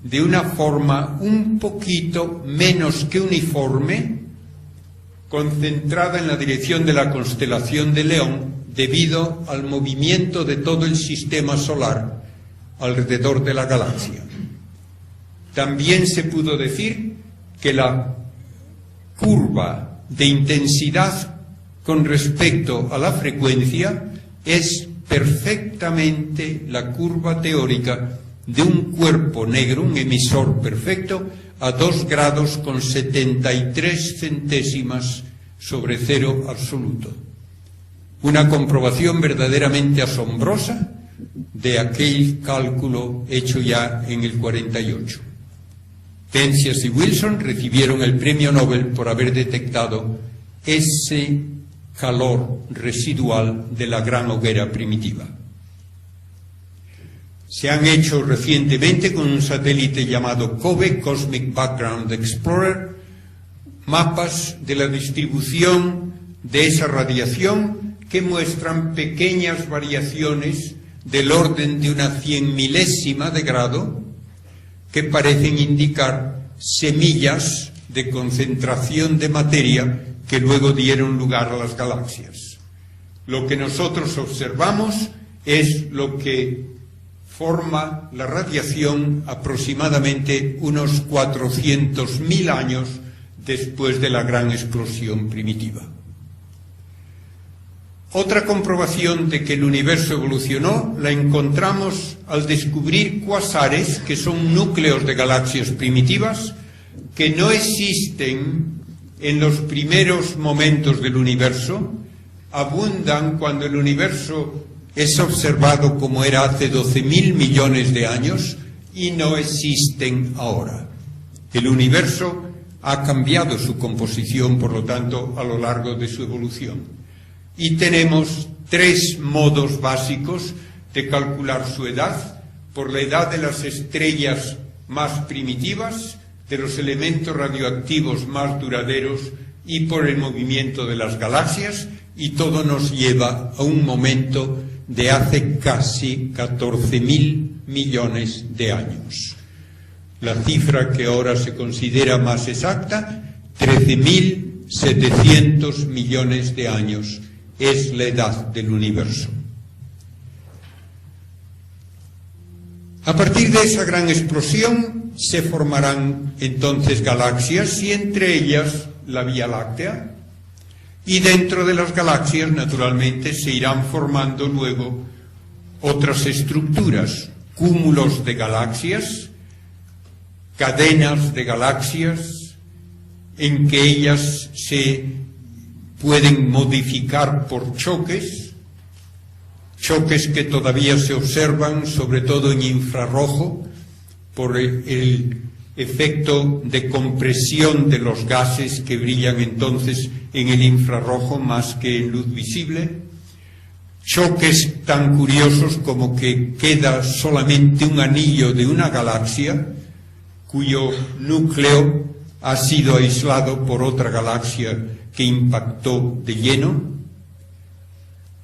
de una forma un poquito menos que uniforme, concentrada en la dirección de la constelación de León debido al movimiento de todo el sistema solar alrededor de la galaxia. También se pudo decir que la curva de intensidad con respecto a la frecuencia es perfectamente la curva teórica de un cuerpo negro, un emisor perfecto, a 2 grados con 73 centésimas sobre cero absoluto. Una comprobación verdaderamente asombrosa de aquel cálculo hecho ya en el 48. Penzias y Wilson recibieron el premio Nobel por haber detectado ese calor residual de la gran hoguera primitiva. Se han hecho recientemente con un satélite llamado COBE, Cosmic Background Explorer, mapas de la distribución de esa radiación que muestran pequeñas variaciones del orden de una 100.000ª de grado que parecen indicar semillas de concentración de materia que luego dieron lugar a las galaxias. Lo que nosotros observamos es lo que forma la radiación aproximadamente unos 400.000 años después de la gran explosión primitiva. Otra comprobación de que el universo evolucionó la encontramos al descubrir cuásares, que son núcleos de galaxias primitivas, que no existen en los primeros momentos del universo, abundan cuando el universo es observado como era hace 12.000 millones de años y no existen ahora. El universo ha cambiado su composición, por lo tanto, a lo largo de su evolución. Y tenemos 3 modos básicos de calcular su edad: por la edad de las estrellas más primitivas, de los elementos radioactivos más duraderos y por el movimiento de las galaxias, y todo nos lleva a un momento de hace casi 14.000 millones de años. La cifra que ahora se considera más exacta, 13.700 millones de años, es la edad del universo. A partir de esa gran explosión se formarán entonces galaxias, y entre ellas la Vía Láctea, y dentro de las galaxias naturalmente se irán formando luego otras estructuras, cúmulos de galaxias, cadenas de galaxias, en que ellas se pueden modificar por choques que todavía se observan, sobre todo en infrarrojo, por el efecto de compresión de los gases que brillan entonces en el infrarrojo más que en luz visible. Choques tan curiosos como que queda solamente un anillo de una galaxia cuyo núcleo ha sido aislado por otra galaxia que impactó de lleno.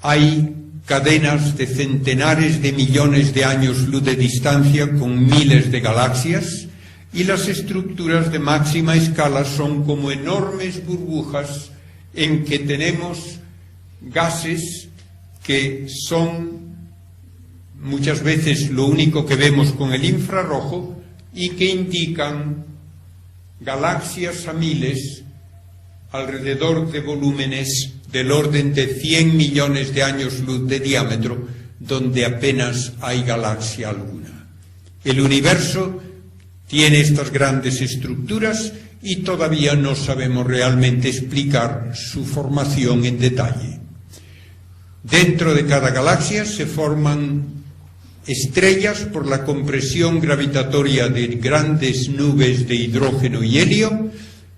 Hay cadenas de centenares de millones de años luz de distancia con miles de galaxias, y las estructuras de máxima escala son como enormes burbujas en que tenemos gases que son muchas veces lo único que vemos con el infrarrojo y que indican galaxias a miles alrededor de volúmenes del orden de 100 millones de años luz de diámetro, donde apenas hay galaxia alguna. El universo tiene estas grandes estructuras y todavía no sabemos realmente explicar su formación en detalle. Dentro de cada galaxia se forman estrellas por la compresión gravitatoria de grandes nubes de hidrógeno y helio,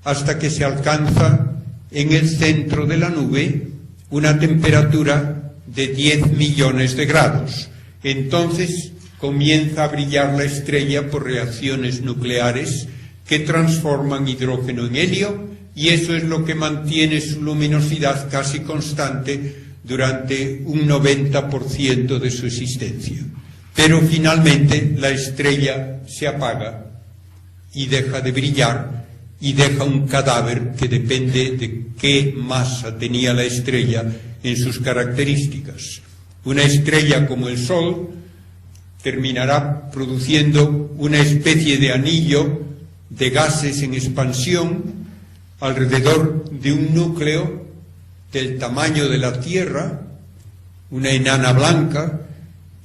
hasta que se alcanza en el centro de la nube una temperatura de 10 millones de grados. Entonces comienza a brillar la estrella por reacciones nucleares que transforman hidrógeno en helio, y eso es lo que mantiene su luminosidad casi constante durante un 90% de su existencia. Pero finalmente la estrella se apaga y deja de brillar y deja un cadáver que depende de qué masa tenía la estrella en sus características. Una estrella como el Sol terminará produciendo una especie de anillo de gases en expansión alrededor de un núcleo del tamaño de la Tierra, una enana blanca,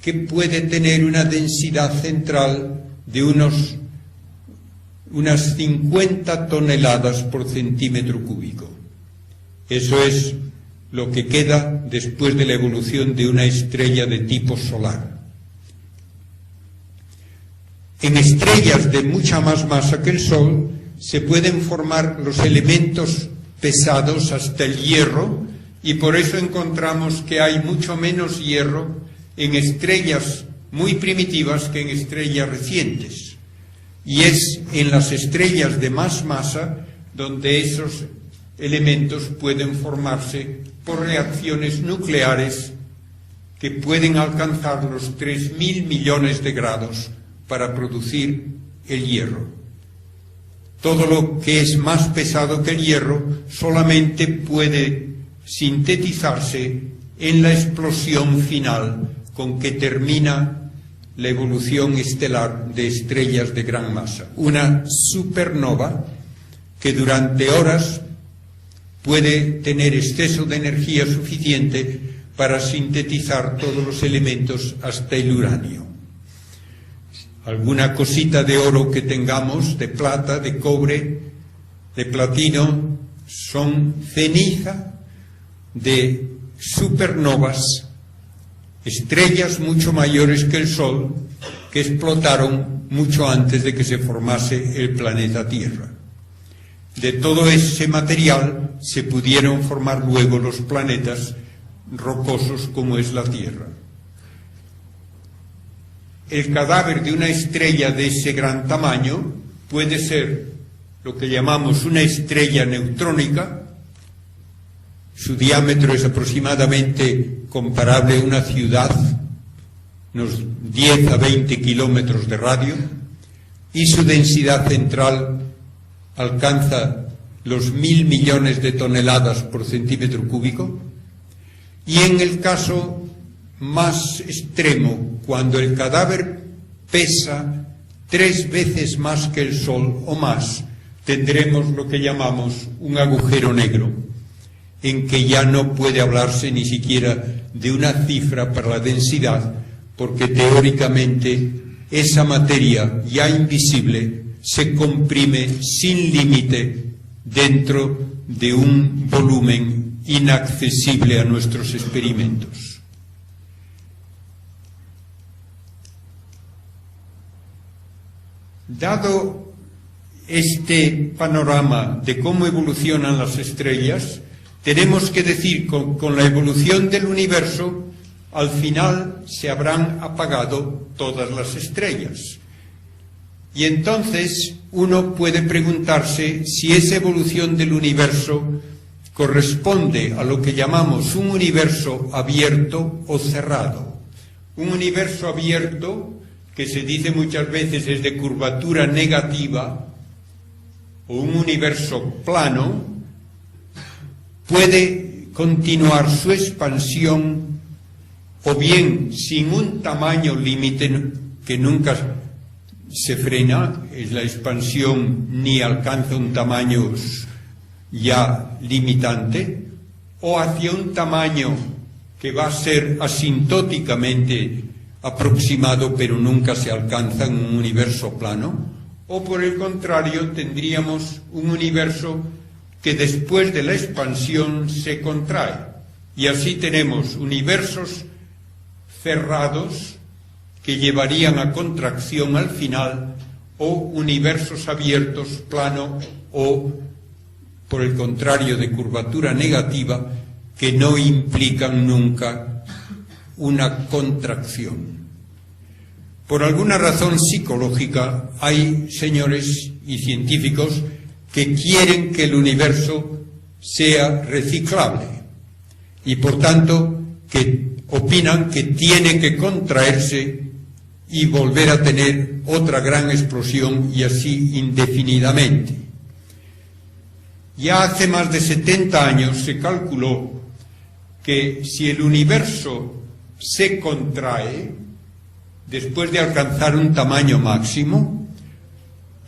que puede tener una densidad central de unas 50 toneladas por centímetro cúbico. Eso es lo que queda después de la evolución de una estrella de tipo solar. En estrellas de mucha más masa que el Sol se pueden formar los elementos pesados hasta el hierro, y por eso encontramos que hay mucho menos hierro en estrellas muy primitivas que en estrellas recientes. Y es en las estrellas de más masa donde esos elementos pueden formarse por reacciones nucleares que pueden alcanzar los 3.000 millones de grados para producir el hierro. Todo lo que es más pesado que el hierro solamente puede sintetizarse en la explosión final con que termina la evolución estelar de estrellas de gran masa. Una supernova que durante horas puede tener exceso de energía suficiente para sintetizar todos los elementos hasta el uranio. Alguna cosita de oro que tengamos, de plata, de cobre, de platino, son ceniza de supernovas, estrellas mucho mayores que el Sol, que explotaron mucho antes de que se formase el planeta Tierra. De todo ese material se pudieron formar luego los planetas rocosos como es la Tierra. El cadáver de una estrella de ese gran tamaño puede ser lo que llamamos una estrella neutrónica. Su diámetro es aproximadamente comparable a una ciudad, unos 10 a 20 kilómetros de radio, y su densidad central alcanza los 1.000 millones de toneladas por centímetro cúbico. Y en el caso más extremo, cuando el cadáver pesa 3 veces más que el Sol o más, tendremos lo que llamamos un agujero negro, en que ya no puede hablarse ni siquiera de una cifra para la densidad, porque teóricamente esa materia ya invisible se comprime sin límite dentro de un volumen inaccesible a nuestros experimentos. Dado este panorama de cómo evolucionan las estrellas, tenemos que decir que con la evolución del universo, al final se habrán apagado todas las estrellas. Y entonces uno puede preguntarse si esa evolución del universo corresponde a lo que llamamos un universo abierto o cerrado. Un universo abierto, que se dice muchas veces es de curvatura negativa, o un universo plano, puede continuar su expansión o bien sin un tamaño límite que nunca se frena, es la expansión ni alcanza un tamaño ya limitante, o hacia un tamaño que va a ser asintóticamente aproximado pero nunca se alcanza en un universo plano, o por el contrario tendríamos un universo que después de la expansión se contrae, y así tenemos universos cerrados que llevarían a contracción al final, o universos abiertos, plano, o por el contrario de curvatura negativa, que no implican nunca una contracción. Por alguna razón psicológica hay señores y científicos que quieren que el universo sea reciclable y por tanto que opinan que tiene que contraerse y volver a tener otra gran explosión y así indefinidamente. Ya hace más de 70 años se calculó que si el universo se contrae después de alcanzar un tamaño máximo,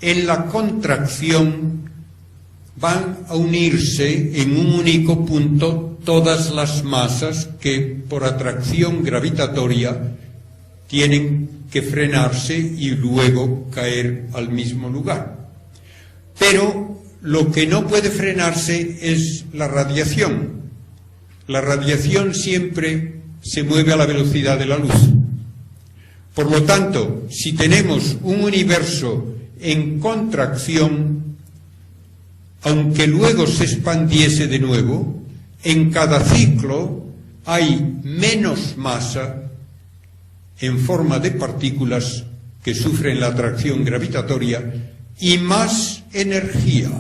en la contracción van a unirse en un único punto todas las masas que por atracción gravitatoria tienen que frenarse y luego caer al mismo lugar. Pero lo que no puede frenarse es la radiación. La radiación siempre se mueve a la velocidad de la luz. Por lo tanto, si tenemos un universo en contracción, aunque luego se expandiese de nuevo, en cada ciclo hay menos masa en forma de partículas que sufren la atracción gravitatoria y más energía.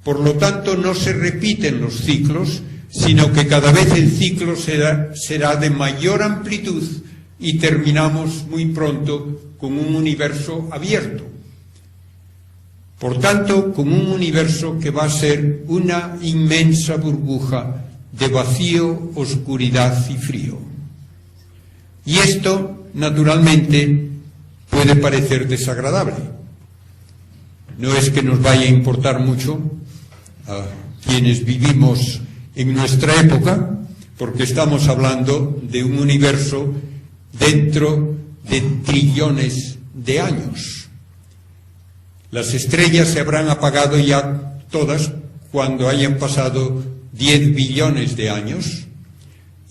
Por lo tanto, no se repiten los ciclos, sino que cada vez el ciclo será de mayor amplitud y terminamos muy pronto con un universo abierto. Por tanto, con un universo que va a ser una inmensa burbuja de vacío, oscuridad y frío. Y esto, naturalmente, puede parecer desagradable. No es que nos vaya a importar mucho a quienes vivimos en nuestra época, porque estamos hablando de un universo dentro de trillones de años. Las estrellas se habrán apagado ya todas cuando hayan pasado 10 billones de años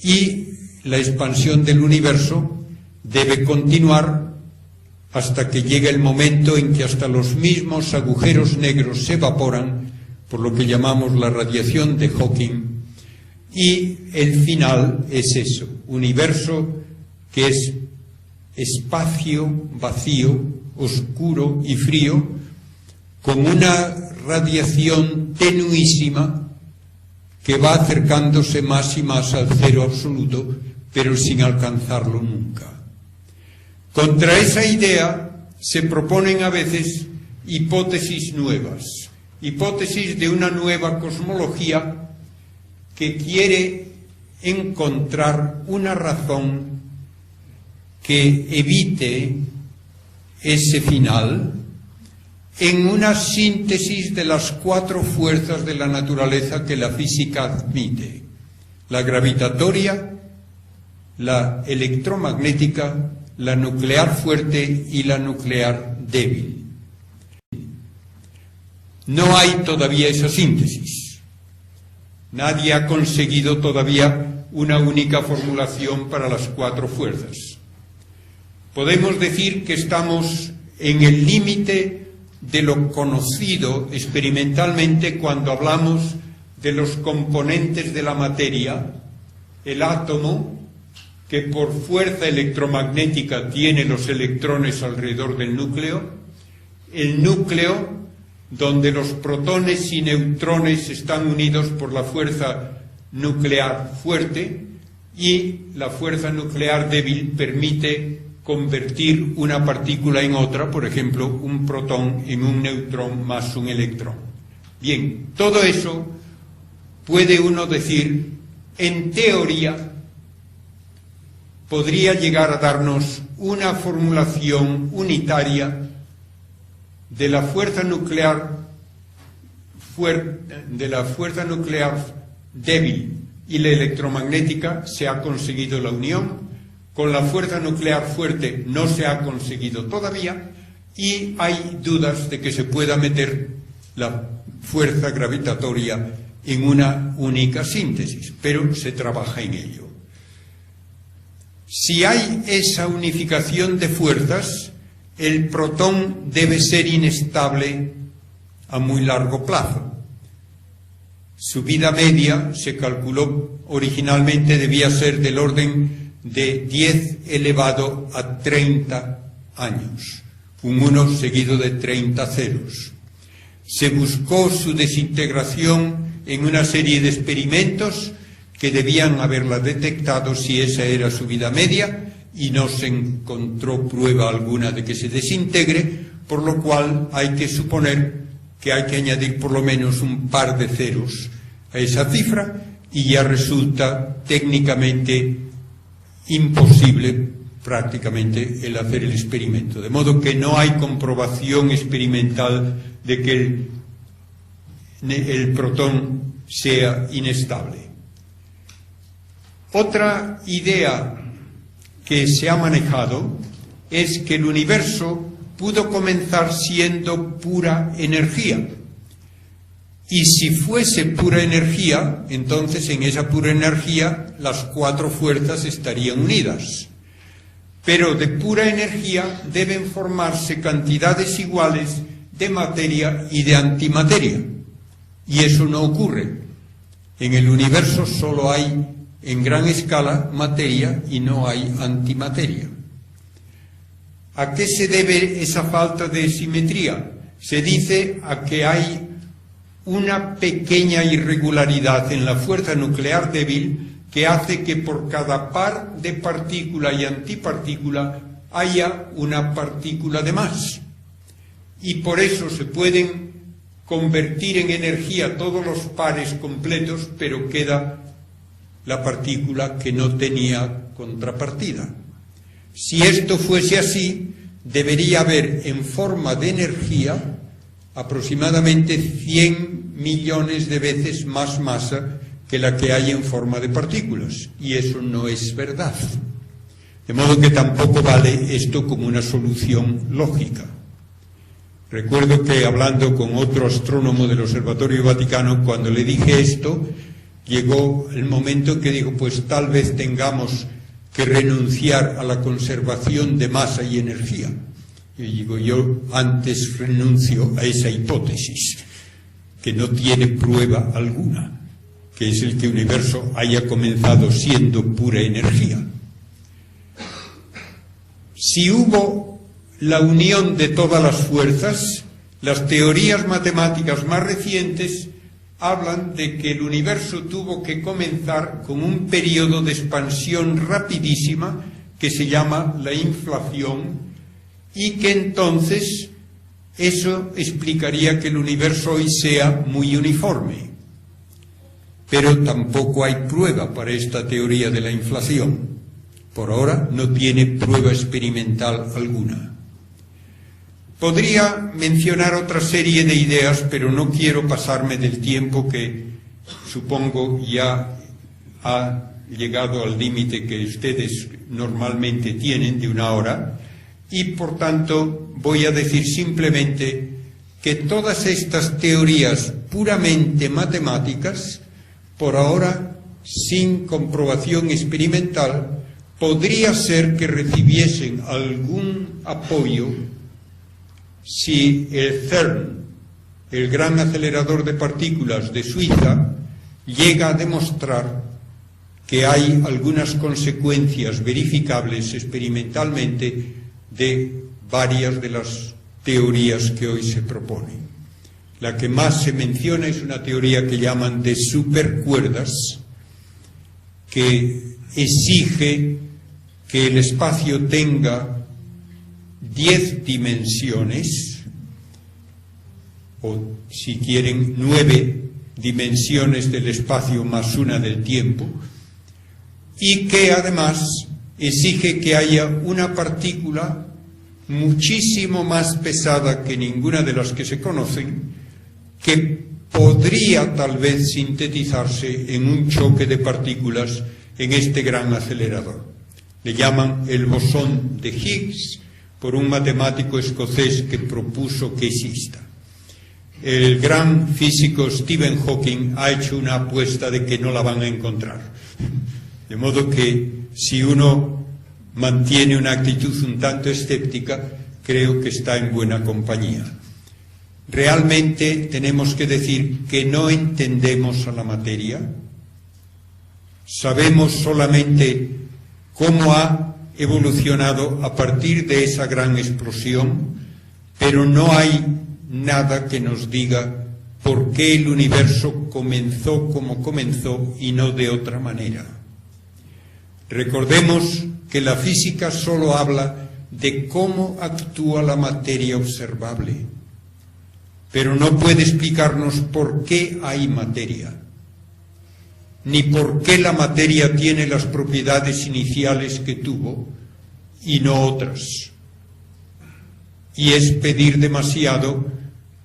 y la expansión del universo debe continuar hasta que llegue el momento en que hasta los mismos agujeros negros se evaporan por lo que llamamos la radiación de Hawking, y el final es eso, universo que es espacio vacío, oscuro y frío, con una radiación tenuísima que va acercándose más y más al cero absoluto, pero sin alcanzarlo nunca. Contra esa idea se proponen a veces hipótesis nuevas, hipótesis de una nueva cosmología que quiere encontrar una razón que evite ese final en una síntesis de las 4 fuerzas de la naturaleza que la física admite: la gravitatoria, la electromagnética, la nuclear fuerte y la nuclear débil. No hay todavía esa síntesis. Nadie ha conseguido todavía una única formulación para las 4 fuerzas. Podemos decir que estamos en el límite de lo conocido experimentalmente cuando hablamos de los componentes de la materia, el átomo, que por fuerza electromagnética tiene los electrones alrededor del núcleo, el núcleo, donde los protones y neutrones están unidos por la fuerza nuclear fuerte, y la fuerza nuclear débil permite convertir una partícula en otra, por ejemplo, un protón en un neutrón más un electrón. Bien, todo eso puede uno decir, en teoría, podría llegar a darnos una formulación unitaria de la fuerza nuclear débil y la electromagnética. Se ha conseguido la unión. Con la fuerza nuclear fuerte no se ha conseguido todavía, y hay dudas de que se pueda meter la fuerza gravitatoria en una única síntesis, pero se trabaja en ello. Si hay esa unificación de fuerzas, el protón debe ser inestable a muy largo plazo. Su vida media, se calculó originalmente, debía ser del orden de 10 elevado a 30 años, un 1 seguido de 30 ceros. Se buscó su desintegración en una serie de experimentos que debían haberla detectado si esa era su vida media, y no se encontró prueba alguna de que se desintegre, por lo cual hay que suponer que hay que añadir por lo menos un par de ceros a esa cifra, y ya resulta técnicamente imposible prácticamente el hacer el experimento, de modo que no hay comprobación experimental de que el protón sea inestable. Otra idea que se ha manejado es que el universo pudo comenzar siendo pura energía, y si fuese pura energía, entonces en esa pura energía las cuatro fuerzas estarían unidas. Pero de pura energía deben formarse cantidades iguales de materia y de antimateria, y eso no ocurre. En el universo solo hay, en gran escala, materia y no hay antimateria. ¿A qué se debe esa falta de simetría? Se dice a que hay una pequeña irregularidad en la fuerza nuclear débil que hace que por cada par de partícula y antipartícula haya una partícula de más. Y por eso se pueden convertir en energía todos los pares completos, pero queda la partícula que no tenía contrapartida. Si esto fuese así, debería haber en forma de energía aproximadamente 100 millones de veces más masa que la que hay en forma de partículas, y eso no es verdad. De modo que tampoco vale esto como una solución lógica. Recuerdo que hablando con otro astrónomo del Observatorio Vaticano, cuando le dije esto, llegó el momento que dijo, pues tal vez tengamos que renunciar a la conservación de masa y energía. Y digo, yo antes renuncio a esa hipótesis, que no tiene prueba alguna, que es el que el universo haya comenzado siendo pura energía. Si hubo la unión de todas las fuerzas, las teorías matemáticas más recientes hablan de que el universo tuvo que comenzar con un periodo de expansión rapidísima que se llama la inflación, y que entonces eso explicaría que el universo hoy sea muy uniforme. Pero tampoco hay prueba para esta teoría de la inflación. Por ahora no tiene prueba experimental alguna. Podría mencionar otra serie de ideas, pero no quiero pasarme del tiempo que supongo ya ha llegado al límite que ustedes normalmente tienen de 1 hora, y por tanto voy a decir simplemente que todas estas teorías puramente matemáticas, por ahora sin comprobación experimental, podría ser que recibiesen algún apoyo si el CERN, el gran acelerador de partículas de Suiza, llega a demostrar que hay algunas consecuencias verificables experimentalmente de varias de las teorías que hoy se proponen. La que más se menciona es una teoría que llaman de supercuerdas, que exige que el espacio tenga 10 dimensiones, o si quieren 9 dimensiones del espacio más una del tiempo, y que además exige que haya una partícula muchísimo más pesada que ninguna de las que se conocen, que podría tal vez sintetizarse en un choque de partículas en este gran acelerador. Le llaman el bosón de Higgs por un matemático escocés que propuso que exista. El gran físico Stephen Hawking ha hecho una apuesta de que no la van a encontrar. De modo que si uno mantiene una actitud un tanto escéptica, creo que está en buena compañía. Realmente tenemos que decir que no entendemos a la materia. Sabemos solamente cómo ha evolucionado a partir de esa gran explosión, pero no hay nada que nos diga por qué el universo comenzó como comenzó y no de otra manera. Recordemos que la física solo habla de cómo actúa la materia observable, pero no puede explicarnos por qué hay materia, ni por qué la materia tiene las propiedades iniciales que tuvo y no otras. Y es pedir demasiado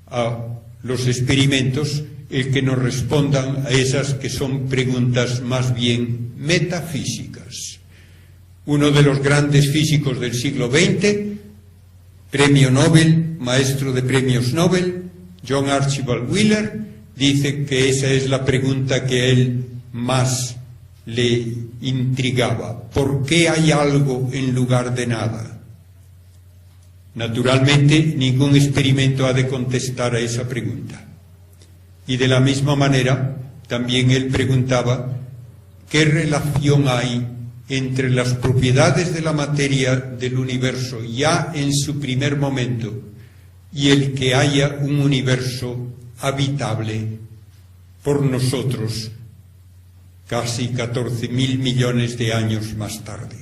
a los experimentos el que nos respondan a esas que son preguntas más bien metafísicas. Uno de los grandes físicos del siglo XX, premio Nobel, maestro de premios Nobel, John Archibald Wheeler, dice que esa es la pregunta que a él más le intrigaba. ¿Por qué hay algo en lugar de nada? Naturalmente, ningún experimento ha de contestar a esa pregunta. Y de la misma manera, también él preguntaba qué relación hay entre las propiedades de la materia del universo ya en su primer momento y el que haya un universo habitable por nosotros casi 14.000 millones de años más tarde.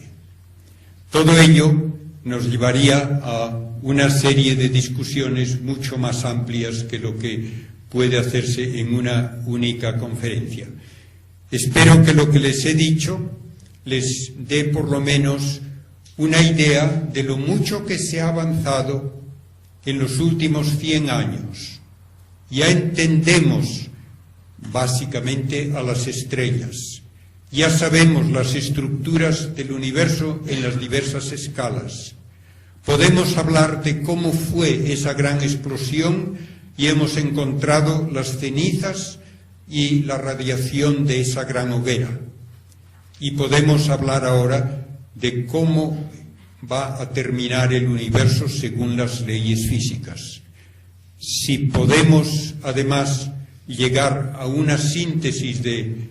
Todo ello nos llevaría a una serie de discusiones mucho más amplias que lo que puede hacerse en una única conferencia. Espero que lo que les he dicho les dé por lo menos una idea de lo mucho que se ha avanzado en los últimos 100 años. Ya entendemos básicamente a las estrellas, ya sabemos las estructuras del universo en las diversas escalas. Podemos hablar de cómo fue esa gran explosión y hemos encontrado las cenizas y la radiación de esa gran hoguera. Y podemos hablar ahora de cómo va a terminar el universo según las leyes físicas. Si podemos, además, llegar a una síntesis de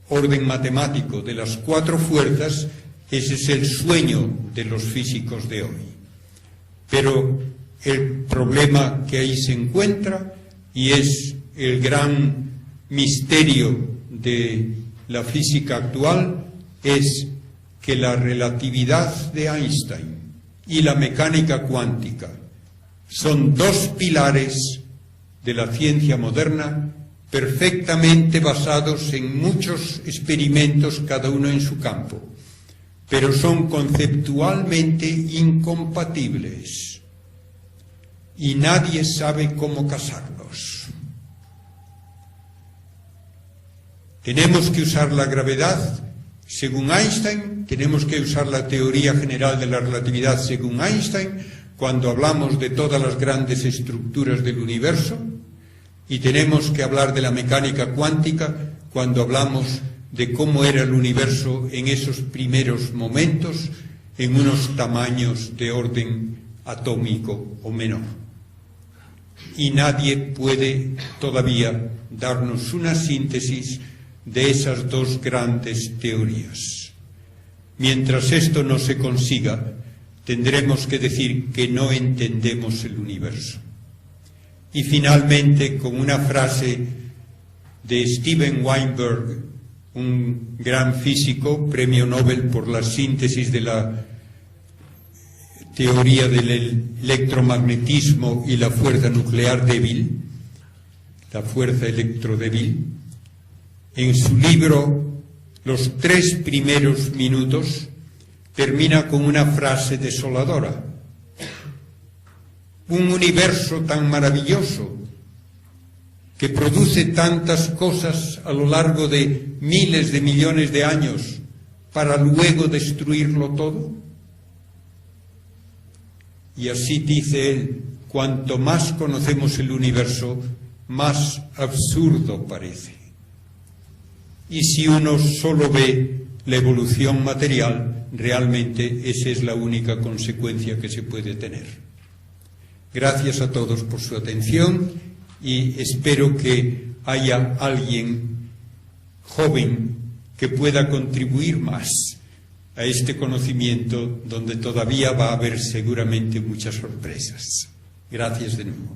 orden matemático de las 4 fuerzas, ese es el sueño de los físicos de hoy. Pero el problema que ahí se encuentra, y es el gran misterio de la física actual, es que la relatividad de Einstein y la mecánica cuántica son 2 pilares de la ciencia moderna perfectamente basados en muchos experimentos, cada uno en su campo, pero son conceptualmente incompatibles y nadie sabe cómo casarlos. Tenemos que usar la gravedad según Einstein, tenemos que usar la teoría general de la relatividad según Einstein cuando hablamos de todas las grandes estructuras del universo, y tenemos que hablar de la mecánica cuántica cuando hablamos de cómo era el universo en esos primeros momentos en unos tamaños de orden atómico o menor. Y nadie puede todavía darnos una síntesis de esas 2 grandes teorías. Mientras esto no se consiga, tendremos que decir que no entendemos el universo. Y finalmente, con una frase de Steven Weinberg, un gran físico, premio Nobel por la síntesis de la teoría del electromagnetismo y la fuerza nuclear débil, la fuerza electrodébil, en su libro Los 3 primeros minutos termina con una frase desoladora. Un universo tan maravilloso que produce tantas cosas a lo largo de miles de millones de años para luego destruirlo todo. Y así dice él, cuanto más conocemos el universo, más absurdo parece. Y si uno solo ve la evolución material, realmente esa es la única consecuencia que se puede tener. Gracias a todos por su atención y espero que haya alguien joven que pueda contribuir más a este conocimiento donde todavía va a haber seguramente muchas sorpresas. Gracias de nuevo.